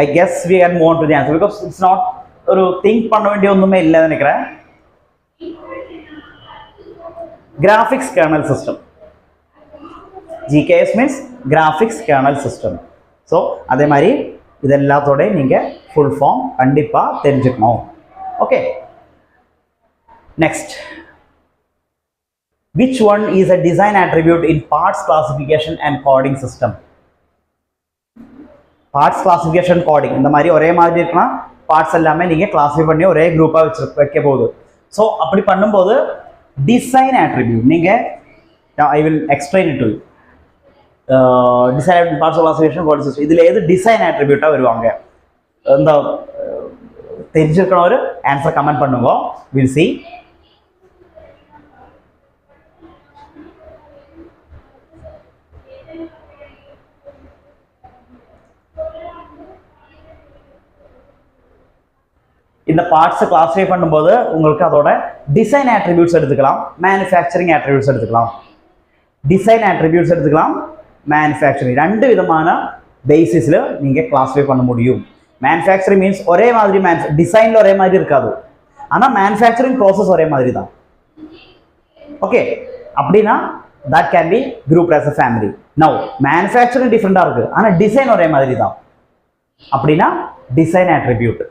I guess we can move on to the answer because it's not ஒரு think பண்ண வேண்டிய ஒண்ணுமே இல்ல நினைக்கிறேன். Graphics kernel system. GKS means graphics kernel system. So அதே மாதிரி இதெல்லாத்தோட நீங்க full form கண்டிப்பா தெரிஞ்சுக்கணும். Okay. Next. Which one is a design attribute in parts classification and coding system? Parts classification coding இந்த மாதிரி ஒரே மாதிரி இருக்குன்னா பார்ட்ஸ் எல்லாமே நீங்கள் கிளாஸிஃபை பண்ணி ஒரே குரூப்பாக வைக்க போகுது. ஸோ அப்படி பண்ணும்போது டிசைன் ஆட்ரிபியூட் நீங்கள் I will explain it to design parts classification coding system இதில் எது டிசைன் ஆட்ரிபியூட்டாக வருவாங்க இந்த தெரிஞ்சிருக்கணும். ஒரு ஆன்சர் கமெண்ட் பண்ணுங்க. Will see. இந்த பார்ட்ஸை கிளாஸிஃபை பண்ணும்போது உங்களுக்கு அதோட டிசைன் ஆட்ரிபியூட்ஸ் எடுத்துக்கலாம், மேனுஃபேக்சரிங் ஆட்ரிபியூட்ஸ் எடுத்துக்கலாம். டிசைன் ஆட்ரிபியூட்ஸ் எடுத்துக்கலாம், மேனுஃபேக்சரிங் ரெண்டு விதமான பேசிஸில் நீங்கள் கிளாஸிஃபை பண்ண முடியும். மேனுஃபேக்சரிங் மீன்ஸ் ஒரே மாதிரி டிசைனில் ஒரே மாதிரி இருக்காது, ஆனால் மேனுஃபேக்சரிங் ப்ராசஸ் ஒரே மாதிரி தான். ஓகே, அப்படின்னா that can be group as a family. Now manufacturing டிஃப்ரெண்டாக இருக்குது, ஆனால் டிசைன் ஒரே மாதிரி தான். அப்படின்னா டிசைன் ஆட்ரிபியூட்.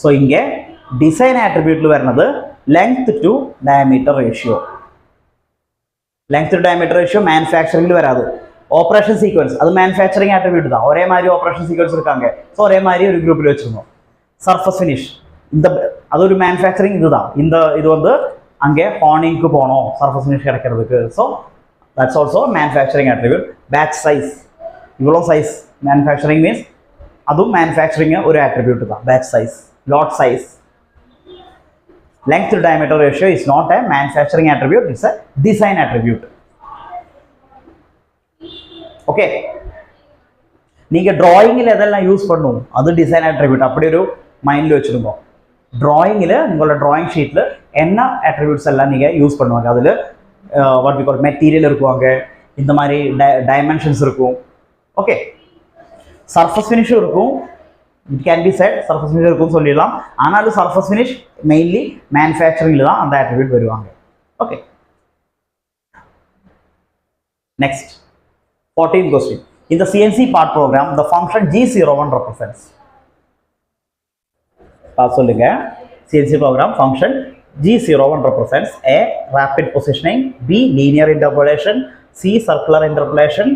ஸோ இங்கே டிசைன் ஆட்ரிபியூட்டில் வருന്നത് length to diameter ratio. Length to diameter ratio மேனுஃபேக்சரிங்கில் வராது. ஆப்ரேஷன் சீக்வன்ஸ் அது மேனுஃபேக்சரிங் ஆட்ரிபியூட் தான். ஒரே மாதிரி ஆப்ரேஷன் சீக்வன்ஸ் இருக்காங்க, ஸோ ஒரே மாதிரி ஒரு குரூப்பில் வச்சுருந்தோம். சர்ஃபஸ் ஃபினிஷ் இந்த அது ஒரு மேனுஃபேக்சரிங் இதுதான். இது வந்து அங்கே ஹார்னிங்க்கு போனோம் சர்ஃபஸ் ஃபினிஷ் கிடைக்கிறதுக்கு. So that's also manufacturing attribute. Batch size இவ்வளோ சைஸ் மேனுஃபேக்சரிங் மீன்ஸ் அதுவும் மேனுஃபேக்சரிங் ஒரு ஆட்ரிபியூட் தான். Batch size, lot size. Length to diameter ratio is not a manufacturing attribute, it's a design attribute. Okay, நீங்க drawingல எதெல்லாம் use பண்ணும் அது design attribute. அப்படி ஒரு மைண்ட்ல வச்சிருங்க. drawingல உங்களோட drawing sheetல என்ன attributes எல்லாம் நீங்க யூஸ் பண்ணுவாங்க. அதுல what we call material இருக்குவாங்க, இந்த மாதிரி dimensions இருக்கும். ஓகே, surface finish இருக்கும். It can be said surface finish இருக்கும் சொல்லிடலாம். ஆனாலும் surface finish mainly manufacturingல தான் அந்த attribute வருவாங்க. Okay, next 14th question. In the CNC part program the function G01 represents. சொல்லுங்க. CNC program function G01 represents A rapid positioning, B linear interpolation, C circular interpolation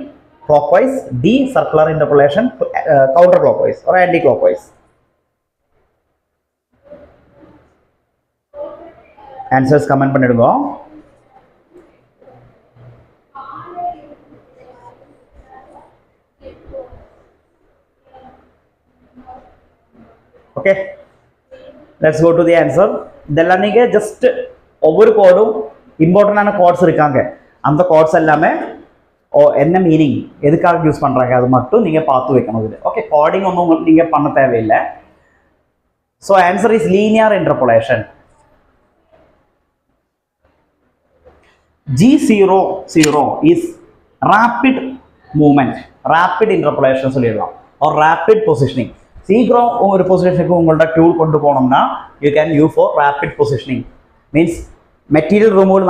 clockwise, D circular interpolation counterclockwise or anti-clockwise. Answers comment பண்ணிடுங்க. Okay, let's go to the answer. இதெல்லாம் நீங்க just ஒவ்வொரு கோடும் இம்பார்ட்டன்டான quotes இருக்காங்க. அந்த quotes எல்லாமே என்ன மீனிங் எதுக்காக யூஸ் பண்ணுறாங்க அது மட்டும் நீங்கள் பார்த்து வைக்கணும். இது ஓகே, கோடிங் ஒன்றும் நீங்கள் பண்ண தேவையில்லை. So answer is linear interpolation. G00 is rapid moment, rapid interpolation சொல்லிடலாம். ஒரு ரேப்பிட் பொசிஷனிங். சீக்கிரம் ஒரு பொசிஷனுக்கு உங்களோட டூல் கொண்டு போனோம்னா you can use for rapid positioning. Means material removal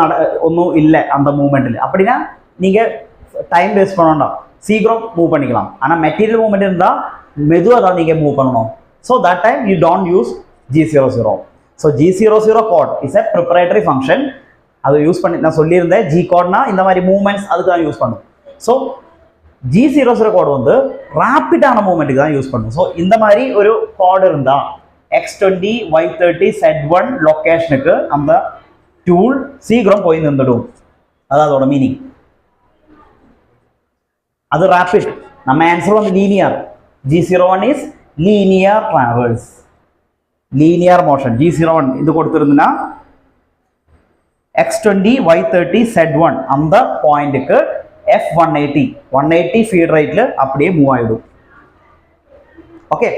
ஒன்றும் இல்லை அந்த மூமெண்ட்டில். அப்படின்னா நீங்கள் டைம் வேஸ்ட் பண்ணோம்னா சீக்கிரம் மூவ் பண்ணிக்கலாம். ஆனால் மெட்டீரியல் மூவ்மெண்ட் இருந்தால் மெதுவாக தான் நீங்கள் மூவ் பண்ணணும். So that time you don't use G00. So G00 code is a preparatory function. அதை யூஸ் பண்ணி நான் சொல்லியிருந்தேன், ஜி கோட்னா இந்த மாதிரி மூவ்மெண்ட்ஸ் அதுக்கு தான் யூஸ் பண்ணும். ஸோ G00 கோட் வந்து ரேப்பிடான மூவ்மெண்ட்டுக்கு தான் யூஸ் பண்ணும். ஸோ இந்த மாதிரி ஒரு கோட் இருந்தால் X20 Y30 Z1 லொக்கேஷனுக்கு அந்த டூல் சீக்கிரம் போய் நின்றுடும். அதான் அதோட மீனிங். அது ரேப்பிட். நம்ம ஆன்சர் வந்து linear. G01 is linear travels, linear motion. G01 இது கொடுத்துருந்துன்னா X20 Y30 Z1 அந்த பாயிண்ட்டுக்கு F180 ஃபீட் ரைட்ல அப்படியே மூவ் ஆகிடும். ஓகே,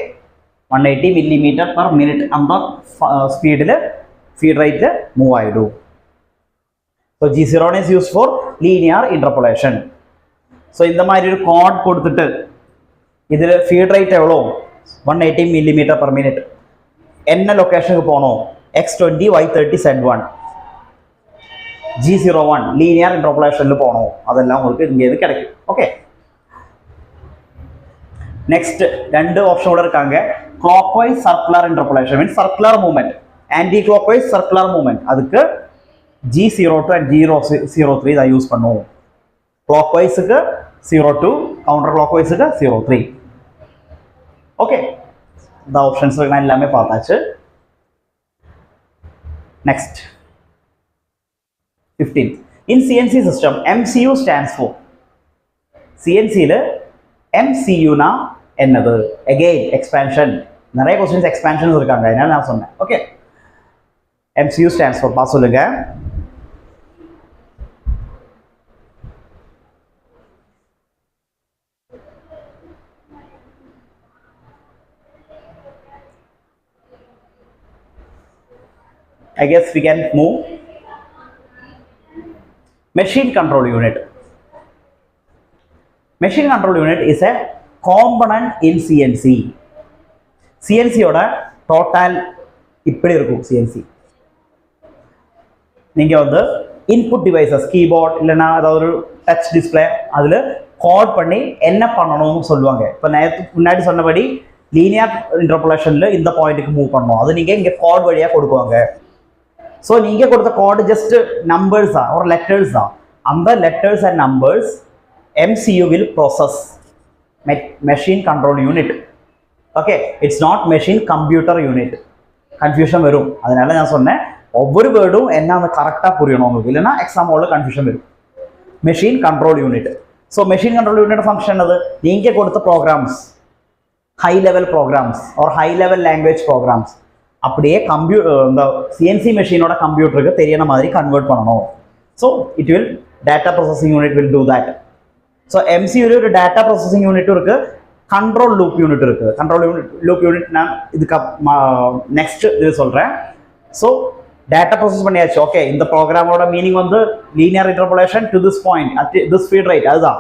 180 mm/min அந்த ஸ்பீடில் ஃபீட் ரைட்ல மூவ் ஆகிடும். So G01 is use for linear interpolation. So இந்த மாதிரி ஒரு கோட் கொடுத்துட்டு இதில் ஃபீட் ரைட் எவ்வளோ 180 mm/min, என்ன லொக்கேஷனுக்கு போகணும் X20 Y30 Z1, G01 linear இன்டர்போலேஷனில் போகணும். அதெல்லாம் உங்களுக்கு இங்கே இது கிடைக்கும். ஓகே, நெக்ஸ்ட் ரெண்டு ஆப்ஷன் கூட இருக்காங்க. clockwise circular interpolation means circular movement, anti clockwise circular movement. அதுக்கு G02 and G03 தான் யூஸ் பண்ணுவோம். clockwise-க்கு 02, கவுண்டர் clockwise-க்கு 03. ஓகே, இந்த ஆப்ஷன்ஸ் நான் எல்லாமே பார்த்தாச்சு. Next 15. In CNC system, MCU stands for. CNC-ல MCU-னா என்னது? Again, expansion. நிறைய क्वेश्चंस expansions இருக்காங்க, அதனால நான் சொன்னேன். ஓகே, MCU stands for பா சொல்லுங்க. I guess we can move. Machine control unit. Machine control unit is a component in CNC. CNC ஓட total இப்படி இருக்கும். CNC நீங்கள் வந்து இன்புட் டிவைசஸ், கீபோர்ட் இல்லைன்னா அதாவது ஒரு டச் டிஸ்பிளே, அதில் கோட் பண்ணி என்ன பண்ணணும்னு சொல்லுவாங்க. இப்போ நேரத்துக்கு முன்னாடி சொன்னபடி லீனியர் இன்டர்போலேஷனில் இந்த பாயிண்ட்டுக்கு மூவ் பண்ணணும். அது நீங்கள் இங்கே கோட் வழியாக கொடுக்குவாங்க. ஸோ நீங்கள் கொடுத்த கோடு ஜஸ்ட் நம்பர்ஸா ஒரு லெட்டர்ஸா, அந்த letters and numbers MCU will process. Machine control unit. Okay, it's not machine computer unit. Confusion வரும். அதனால நான் சொன்னேன் ஒவ்வொரு வேர்டும் என்ன கரெக்டாக புரியணும் உங்களுக்கு, இல்லைன்னா எக்ஸாம் ஹாலில் கன்ஃபியூஷன் வரும். Machine control unit. So machine control unit function அது நீங்கள் கொடுத்த ப்ரோக்ராம்ஸ், ஹை லெவல் ப்ரோக்ராம்ஸ் ஒரு ஹை லெவல் லாங்குவேஜ் ப்ரோக்ராம்ஸ் அப்படியே இந்த CNC மெஷினோட கம்ப்யூட்டருக்கு தெரியன மாதிரி கன்வெர்ட் பண்ணணும். So it will data processing unit will do that. So MCU ஒரு டேட்டா ப்ராசஸிங் யூனிட்டும் இருக்குது, கண்ட்ரோல் லூப் யூனிட் இருக்குது. கண்ட்ரோல் லூப் யூனிட் நான் இதுக்கு நெக்ஸ்ட் இது சொல்கிறேன். ஸோ டேட்டா ப்ராசஸ் பண்ணியாச்சு. ஓகே, இந்த ப்ரோக்ராமோட மீனிங் வந்து linear interpolation to this point at this speed right. அதுதான்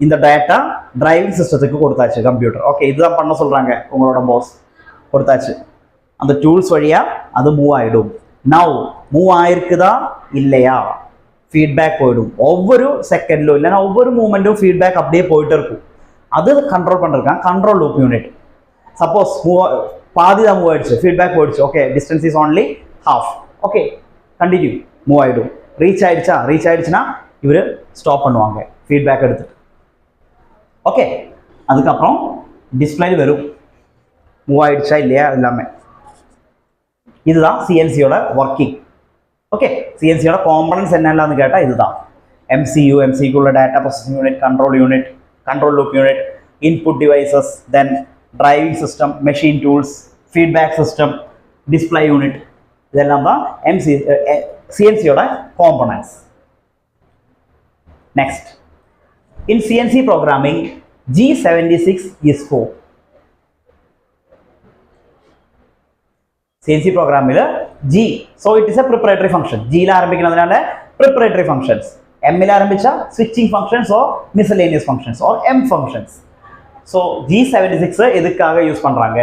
இந்த டேட்டா டிரைவிங் சிஸ்டத்துக்கு கொடுத்தாச்சு கம்ப்யூட்டர். ஓகே, இதுதான் பண்ண சொல்கிறாங்க உங்களோட பாஸ், கொடுத்தாச்சு. அந்த டூல்ஸ் வழியாக அது மூவ் ஆகிடும். நவ் மூவ் ஆயிருக்குதா இல்லையா, ஃபீட்பேக் போயிடும். ஒவ்வொரு செகண்ட்லும் இல்லைன்னா ஒவ்வொரு மூமெண்ட்டும் ஃபீட்பேக் அப்படியே போயிட்டு இருக்கும். அது கண்ட்ரோல் பண்ணிருக்காங்க கண்ட்ரோல் லூப் யூனிட். சப்போஸ் பாதி தான் மூவ் ஆயிடுச்சு, ஃபீட்பேக் போயிடுச்சு. Okay, distance is only half. Okay, continue move ஆகிடும். ரீச் ஆயிடுச்சுன்னா இவர் ஸ்டாப் பண்ணுவாங்க ஃபீட்பேக் எடுத்துட்டு. ஓகே, அதுக்கப்புறம் டிஸ்பிளே வரும் மூவ் ஆயிடுச்சா இல்லையா எல்லாமே. இதுதான் CNCயோட ஒர்க்கிங். ஓகே, CNCயோட காம்பனன்ட்ஸ் என்னெல்லாம்னு கேட்டால் இதுதான் MCUக்குள்ள data processing unit, control unit, control loop unit, input devices, then driving system, machine tools, feedback system, display unit, இதெல்லாம் தான் CNCயோட components. Next, in CNC programming G76 is for. CNC ப்ரோக்ராமில் G, so it is a preparatory function. Gல ஆரம்பிக்கிறதுனால preparatory functions, Mல ஆரம்பிச்சா switching functions or miscellaneous functions or M functions. So G76 எதுக்காக use பண்றாங்க?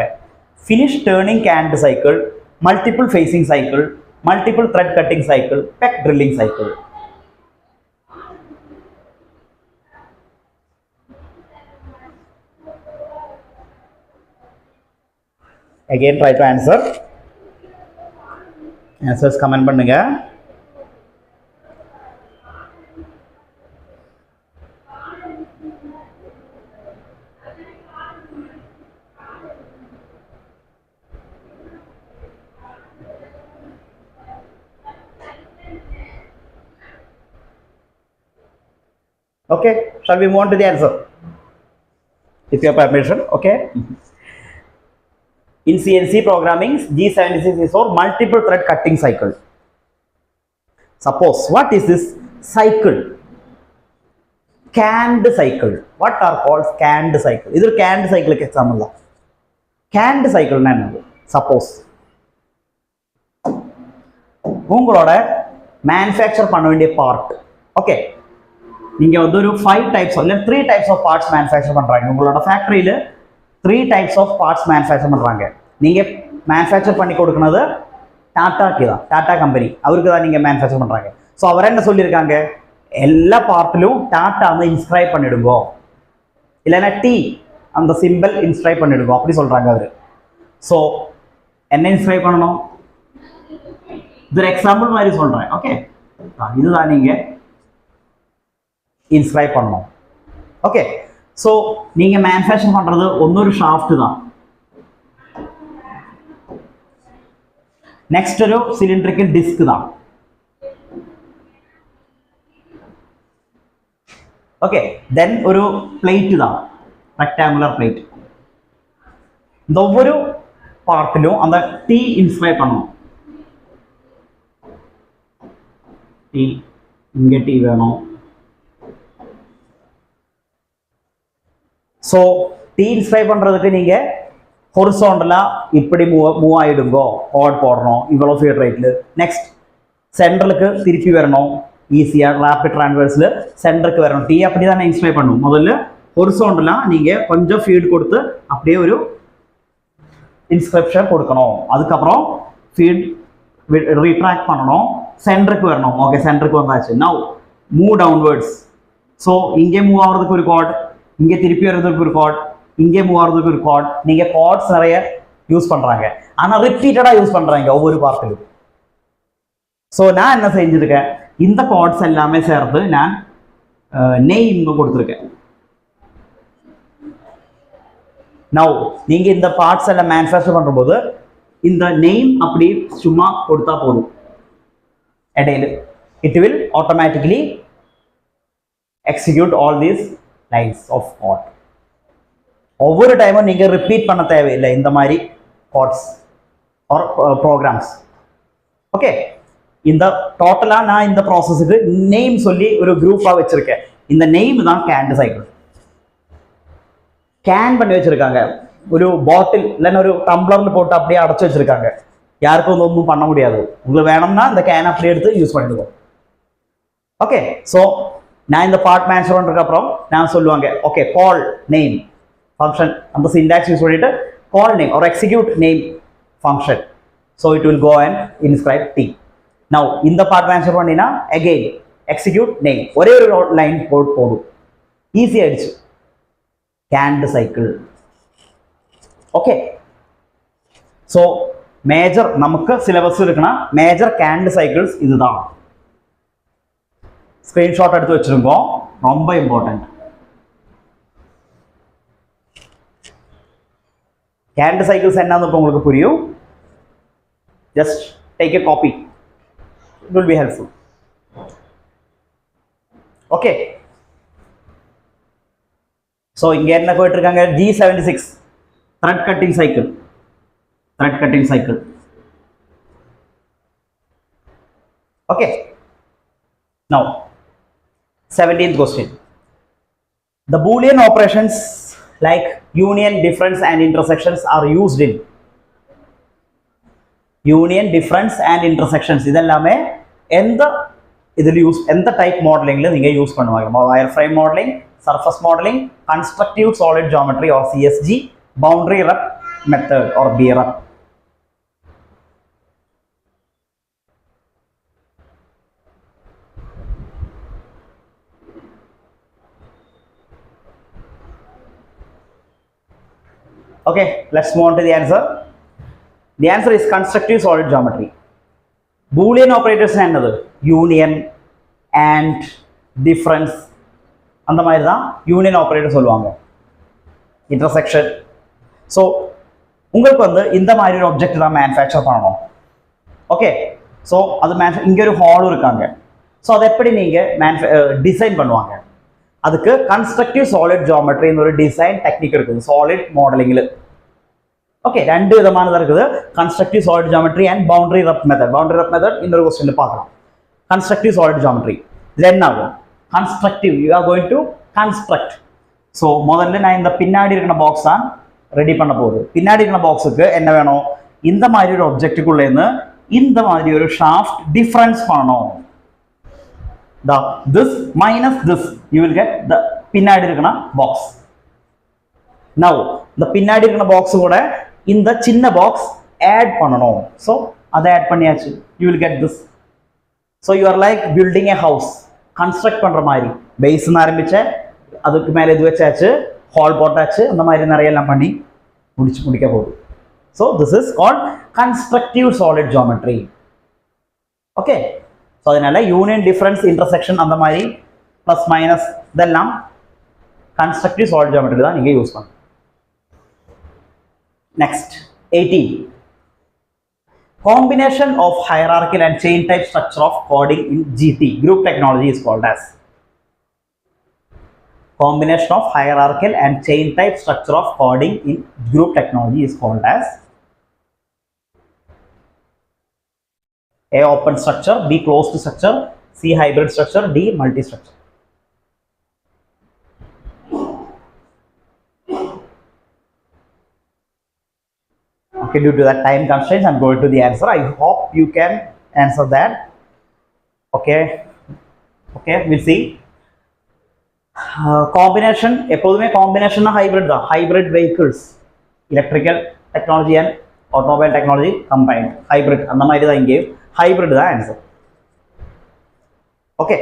Finish turning canned cycle, multiple facing cycle, multiple thread cutting cycle, peck drilling cycle. Again try to answer. Answers comment பண்ணுங்க. Okay, shall we move on to the answer? With your permission, okay. In CNC programming, G76 is for multiple thread cutting cycle. Suppose, what is this cycle? Canned cycle. What are called canned cycle? This is canned cycle example. Canned cycle na suppose உங்களோட manufacture பண்ண வேண்டிய part, okay, நீங்க வந்து ஒரு 5 types இல்ல 3 types of parts manufacture பண்றாங்க. உங்களோட ஃபேக்டரியில 3 types of parts manufacture பண்றாங்க. நீங்க manufacture பண்ணி கொடுக்கிறது டாடாக்கு தான், டாடா கம்பெனி, அவருக்கு தான் நீங்க manufacture பண்றாங்க. ஸோ அவர் என்ன சொல்லியிருக்காங்க, எல்லா பார்ட்டிலும் டாடா வந்து இன்ஸ்கிரைப் பண்ணிடுங்கோ, இல்லைன்னா டி அந்த சிம்பிள் இன்ஸ்கிரைப் பண்ணிடுங்கோ அப்படி சொல்றாங்க அவர். ஸோ என்ன இன்ஸ்கிரைப் பண்ணணும், இது எக்ஸாம்பிள் மாதிரி சொல்றேன். ஓகே, இதுதான் நீங்க இன்ஸ்கிரைப் பண்ணணும். ஓகே, ஸோ நீங்க மேனுஃபேக்சர் பண்றது ஒன்னொரு ஷாஃப்ட் தான், നെക്സ്റ്റ് ഒരു സിലിണ്ടറിക്കൽ ഡിസ്ക് தான். ஓகே, தென் ஒரு பிளேட் தான், ரெக்டாங்குலர் பிளேட். இந்த ஒவ்வொரு பார்ட்டிலும் அந்த டி இன்ஸ்கிரைப் பண்ணணும். டி இங்கே டி வேணும். ஸோ டி இன்ஸ்கிரைப் பண்ணுறதுக்கு நீங்கள் ஹொரிசாண்டலாக இப்படி மூவ் ஆகிடுங்கோ, கோட் போடணும் இவ்வளோ ஃபீட் ரேட்டில். நெக்ஸ்ட் சென்ட்ரலுக்கு திருப்பி வரணும், ஈஸியாக ரேபிட் ட்ரான்ஸ்வர்ஸில் சென்டருக்கு வரணும். டி அப்படி தானே இன்ஸ்கிரைப் பண்ணணும். முதல்ல ஹொரிசாண்டலாக நீங்கள் கொஞ்சம் ஃபீட் கொடுத்து அப்படியே ஒரு இன்ஸ்கிரிப்ஷன் கொடுக்கணும். அதுக்கப்புறம் ஃபீட் ரீட்ராக்ட் பண்ணணும், சென்டருக்கு வரணும். ஓகே, சென்டருக்கு வந்தாச்சு. Now move downwards. ஸோ இங்கே மூவ் ஆகிறதுக்கு ஒரு கார்ட், இங்கே திருப்பி வர்றதுக்கு ஒரு கார்ட், இங்கே மூவ் ஆகிறதுக்கு ஒரு கார்ட். நீங்கள் கார்ட்ஸ் நிறைய யூஸ் பண்ணுறாங்க, ஆனால் ரிப்பீட்டடாக யூஸ் பண்ணுறாங்க ஒவ்வொரு பார்ட்டிலும். ஸோ நான் என்ன செஞ்சுருக்கேன், இந்த கார்ட்ஸ் எல்லாமே சேர்த்து நான் நெய்ம் கொடுத்துருக்கேன். நவ் நீங்கள் இந்த பார்ட்ஸ் எல்லாம் மேனுஃபேக்சர் பண்ணும்போது இந்த நெய்ம் அப்படி சும்மா கொடுத்தா போதும். இடையில it will automatically execute all these lines of code. ஒவ்வொரு டைமும் நீங்க ரிப்பீட் பண்ண தேவையில்லை இந்த மாதிரி கோட்ஸ் ஆர் ப்ரோக்ராம்ஸ். ஓகே, இந்த டோட்டலா நான் இந்த ப்ராசஸுக்கு நேம் சொல்லி ஒரு குரூப்பா வச்சிருக்கேன். இந்த நேம் தான் கேண்ட் சைக்கிள். கேன் பண்ணி வச்சிருக்காங்க, ஒரு பாட்டில் இல்லைன்னா ஒரு டம்ளர்ல போட்டு அப்படியே அடைச்சு வச்சிருக்காங்க. யாருக்கும் ஒன்றும் பண்ண முடியாது. உங்களுக்கு வேணும்னா இந்த கேன் அப்படியே எடுத்து யூஸ் பண்ணிடுவோம். ஓகே, ஸோ நான் இந்த பார்ட் மேன்ஷன் பண்ணுறதுக்கு அப்புறம் நான் சொல்லுவாங்க, ஓகே கால் நேம் ஃபங்க்ஷன், அந்த சிண்டாக்ஸ் யூஸ் பண்ணிட்டு கால் நேம் ஒரு execute name function. So it will go and inscribe டி. நவ் இந்த பார்ட் மேன்ஷன் பண்ணினா அகெயின் எக்ஸிக்யூட் நேம், ஒரே ஒரு லைன் போட் போதும், ஈஸி ஆயிடுச்சு. Canned cycle. Okay, so major நமக்கு சிலபஸ் இருக்குன்னா மேஜர் கேண்ட் சைக்கிள்ஸ் இதுதான். ஸ்கிரீன்ஷாட் எடுத்து வச்சிருக்கோம், ரொம்ப இம்பார்ட்டன்ட். கேண்ட் சைக்கிள்ஸ் என்னன்னு இப்போ உங்களுக்கு புரியும். Just take a copy, it will be helpful. Okay, so இங்கே என்ன போயிட்டு இருக்காங்க, G76 thread cutting cycle. Thread cutting cycle. Okay. Now, 17th question. The Boolean operations like union, difference, and intersections are used in. Union, difference, and intersections. இதெல்லாமே எந்த இதில் use, எந்த type மாடலிங்கில் நீங்கள் use பண்ணுவாங்க? Wire frame modelling, surface modelling, constructive solid geometry or CSG, boundary rep method or BREP. Okay, let's move on to the answer. The answer is constructive solid geometry. Boolean operators என்னது union and difference அந்த மாதிரி தான் union operator சொல்லுவாங்க. Intersection. So உங்களுக்கு வந்து இந்த மாதிரி ஒரு ஆப்ஜெக்ட் தான் மேனுஃபேக்சர் பண்ணணும். ஓகே, ஸோ அது இங்கே ஒரு ஹாலும் இருக்காங்க. ஸோ அதை எப்படி நீங்கள் டிசைன் பண்ணுவாங்க? அதுக்கு கன்ஸ்ட்ரக்டிவ் சாலிட் ஜியோமெட்ரின்னு ஒரு டிசைன் டெக்னிக் இருக்குது சாலிட் மாடலிங்கில். ஓகே, ரெண்டு விதமானதாக இருக்குது, constructive solid geometry and boundary rep method. Boundary rep method இன்னொரு கொஸ்டின் பார்க்கலாம். கன்ஸ்ட்ரக்டிவ் சாலிட் ஜியோமெட்ரி இதில் என்ன ஆகும்? Constructive, you are going to construct. So முதல்ல நான் இந்த பின்னாடி இருக்கிற பாக்ஸ் தான் ரெடி பண்ண போகுது. பின்னாடி இருக்கிற பாக்ஸுக்கு என்ன வேணும்? இந்த மாதிரி ஒரு ஆப்ஜெக்டுக்குள்ளேருந்து இந்த மாதிரி ஒரு ஷாஃப்ட் டிஃபரன்ஸ் பண்ணணும். This minus this, you will get the பின்னாடி இருக்கிற பாக்ஸ். Now இந்த பின்னாடி இருக்கிற பாக்ஸ் கூட இந்த சின்ன பாக்ஸ் ஆட் பண்ணணும். ஸோ அதை ஆட் பண்ணியாச்சு, you will get this. So you are like building a house, construct பண்ற மாதிரி பேஸ்ன்னு ஆரம்பிச்ச, அதுக்கு மேலே இது வச்சாச்சு, ஹால் போட்டாச்சு, அந்த மாதிரி நிறைய எல்லாம் பண்ணி முடிக்க போகுது. So this is called constructive solid geometry. Okay, so அதனால யூனியன் டிஃபரன்ஸ் இன்டர்செக்ஷன் அந்த மாதிரி ப்ளஸ் மைனஸ் இதெல்லாம் கன்ஸ்ட்ரக்டிவ் சாலிட் ஜியோமெட்ரி தான் நீங்கள் யூஸ் பண்ணணும். Next 18. Combination of hierarchical and chain type structure of coding in GT group technology is called as. Combination of hierarchical and chain type structure of coding in group technology is called as A. Open structure, B. Closed structure, C. Hybrid structure, D. Multi structure. Okay, due to that time constraints, I'm going to the answer. I hope you can answer that. Okay, we'll see. Combination, எப்போதுமே combination hybrid தான். Hybrid vehicles, electrical technology and automobile technology combined. Hybrid, அந்த மாதிரி தான் இங்கே hybrid தான் answer. Okay.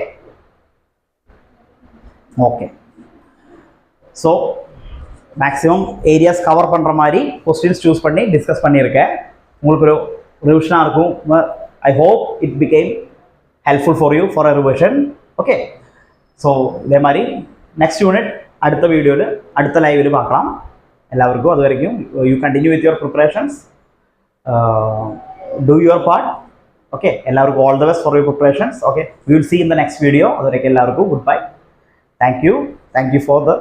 So maximum areas cover பண்ணுற மாதிரி questions choose பண்ணி டிஸ்கஸ் பண்ணியிருக்கேன். உங்களுக்கு ஒரு ரிவிஷனாக இருக்கும். I hope it became helpful for you for a revision. Okay, so இதே மாதிரி நெக்ஸ்ட் யூனிட் அடுத்த வீடியோவில் அடுத்த லைவில் பார்க்கலாம். எல்லாருக்கும் அது வரைக்கும் you continue with your preparations, do your part. Okay, எல்லாருக்கும் all the best for your preparations. Okay, we will see in the next video. அது வரைக்கும் எல்லாருக்கும் goodbye. Thank you for the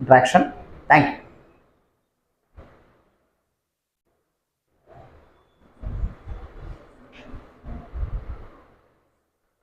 interaction. Thank you.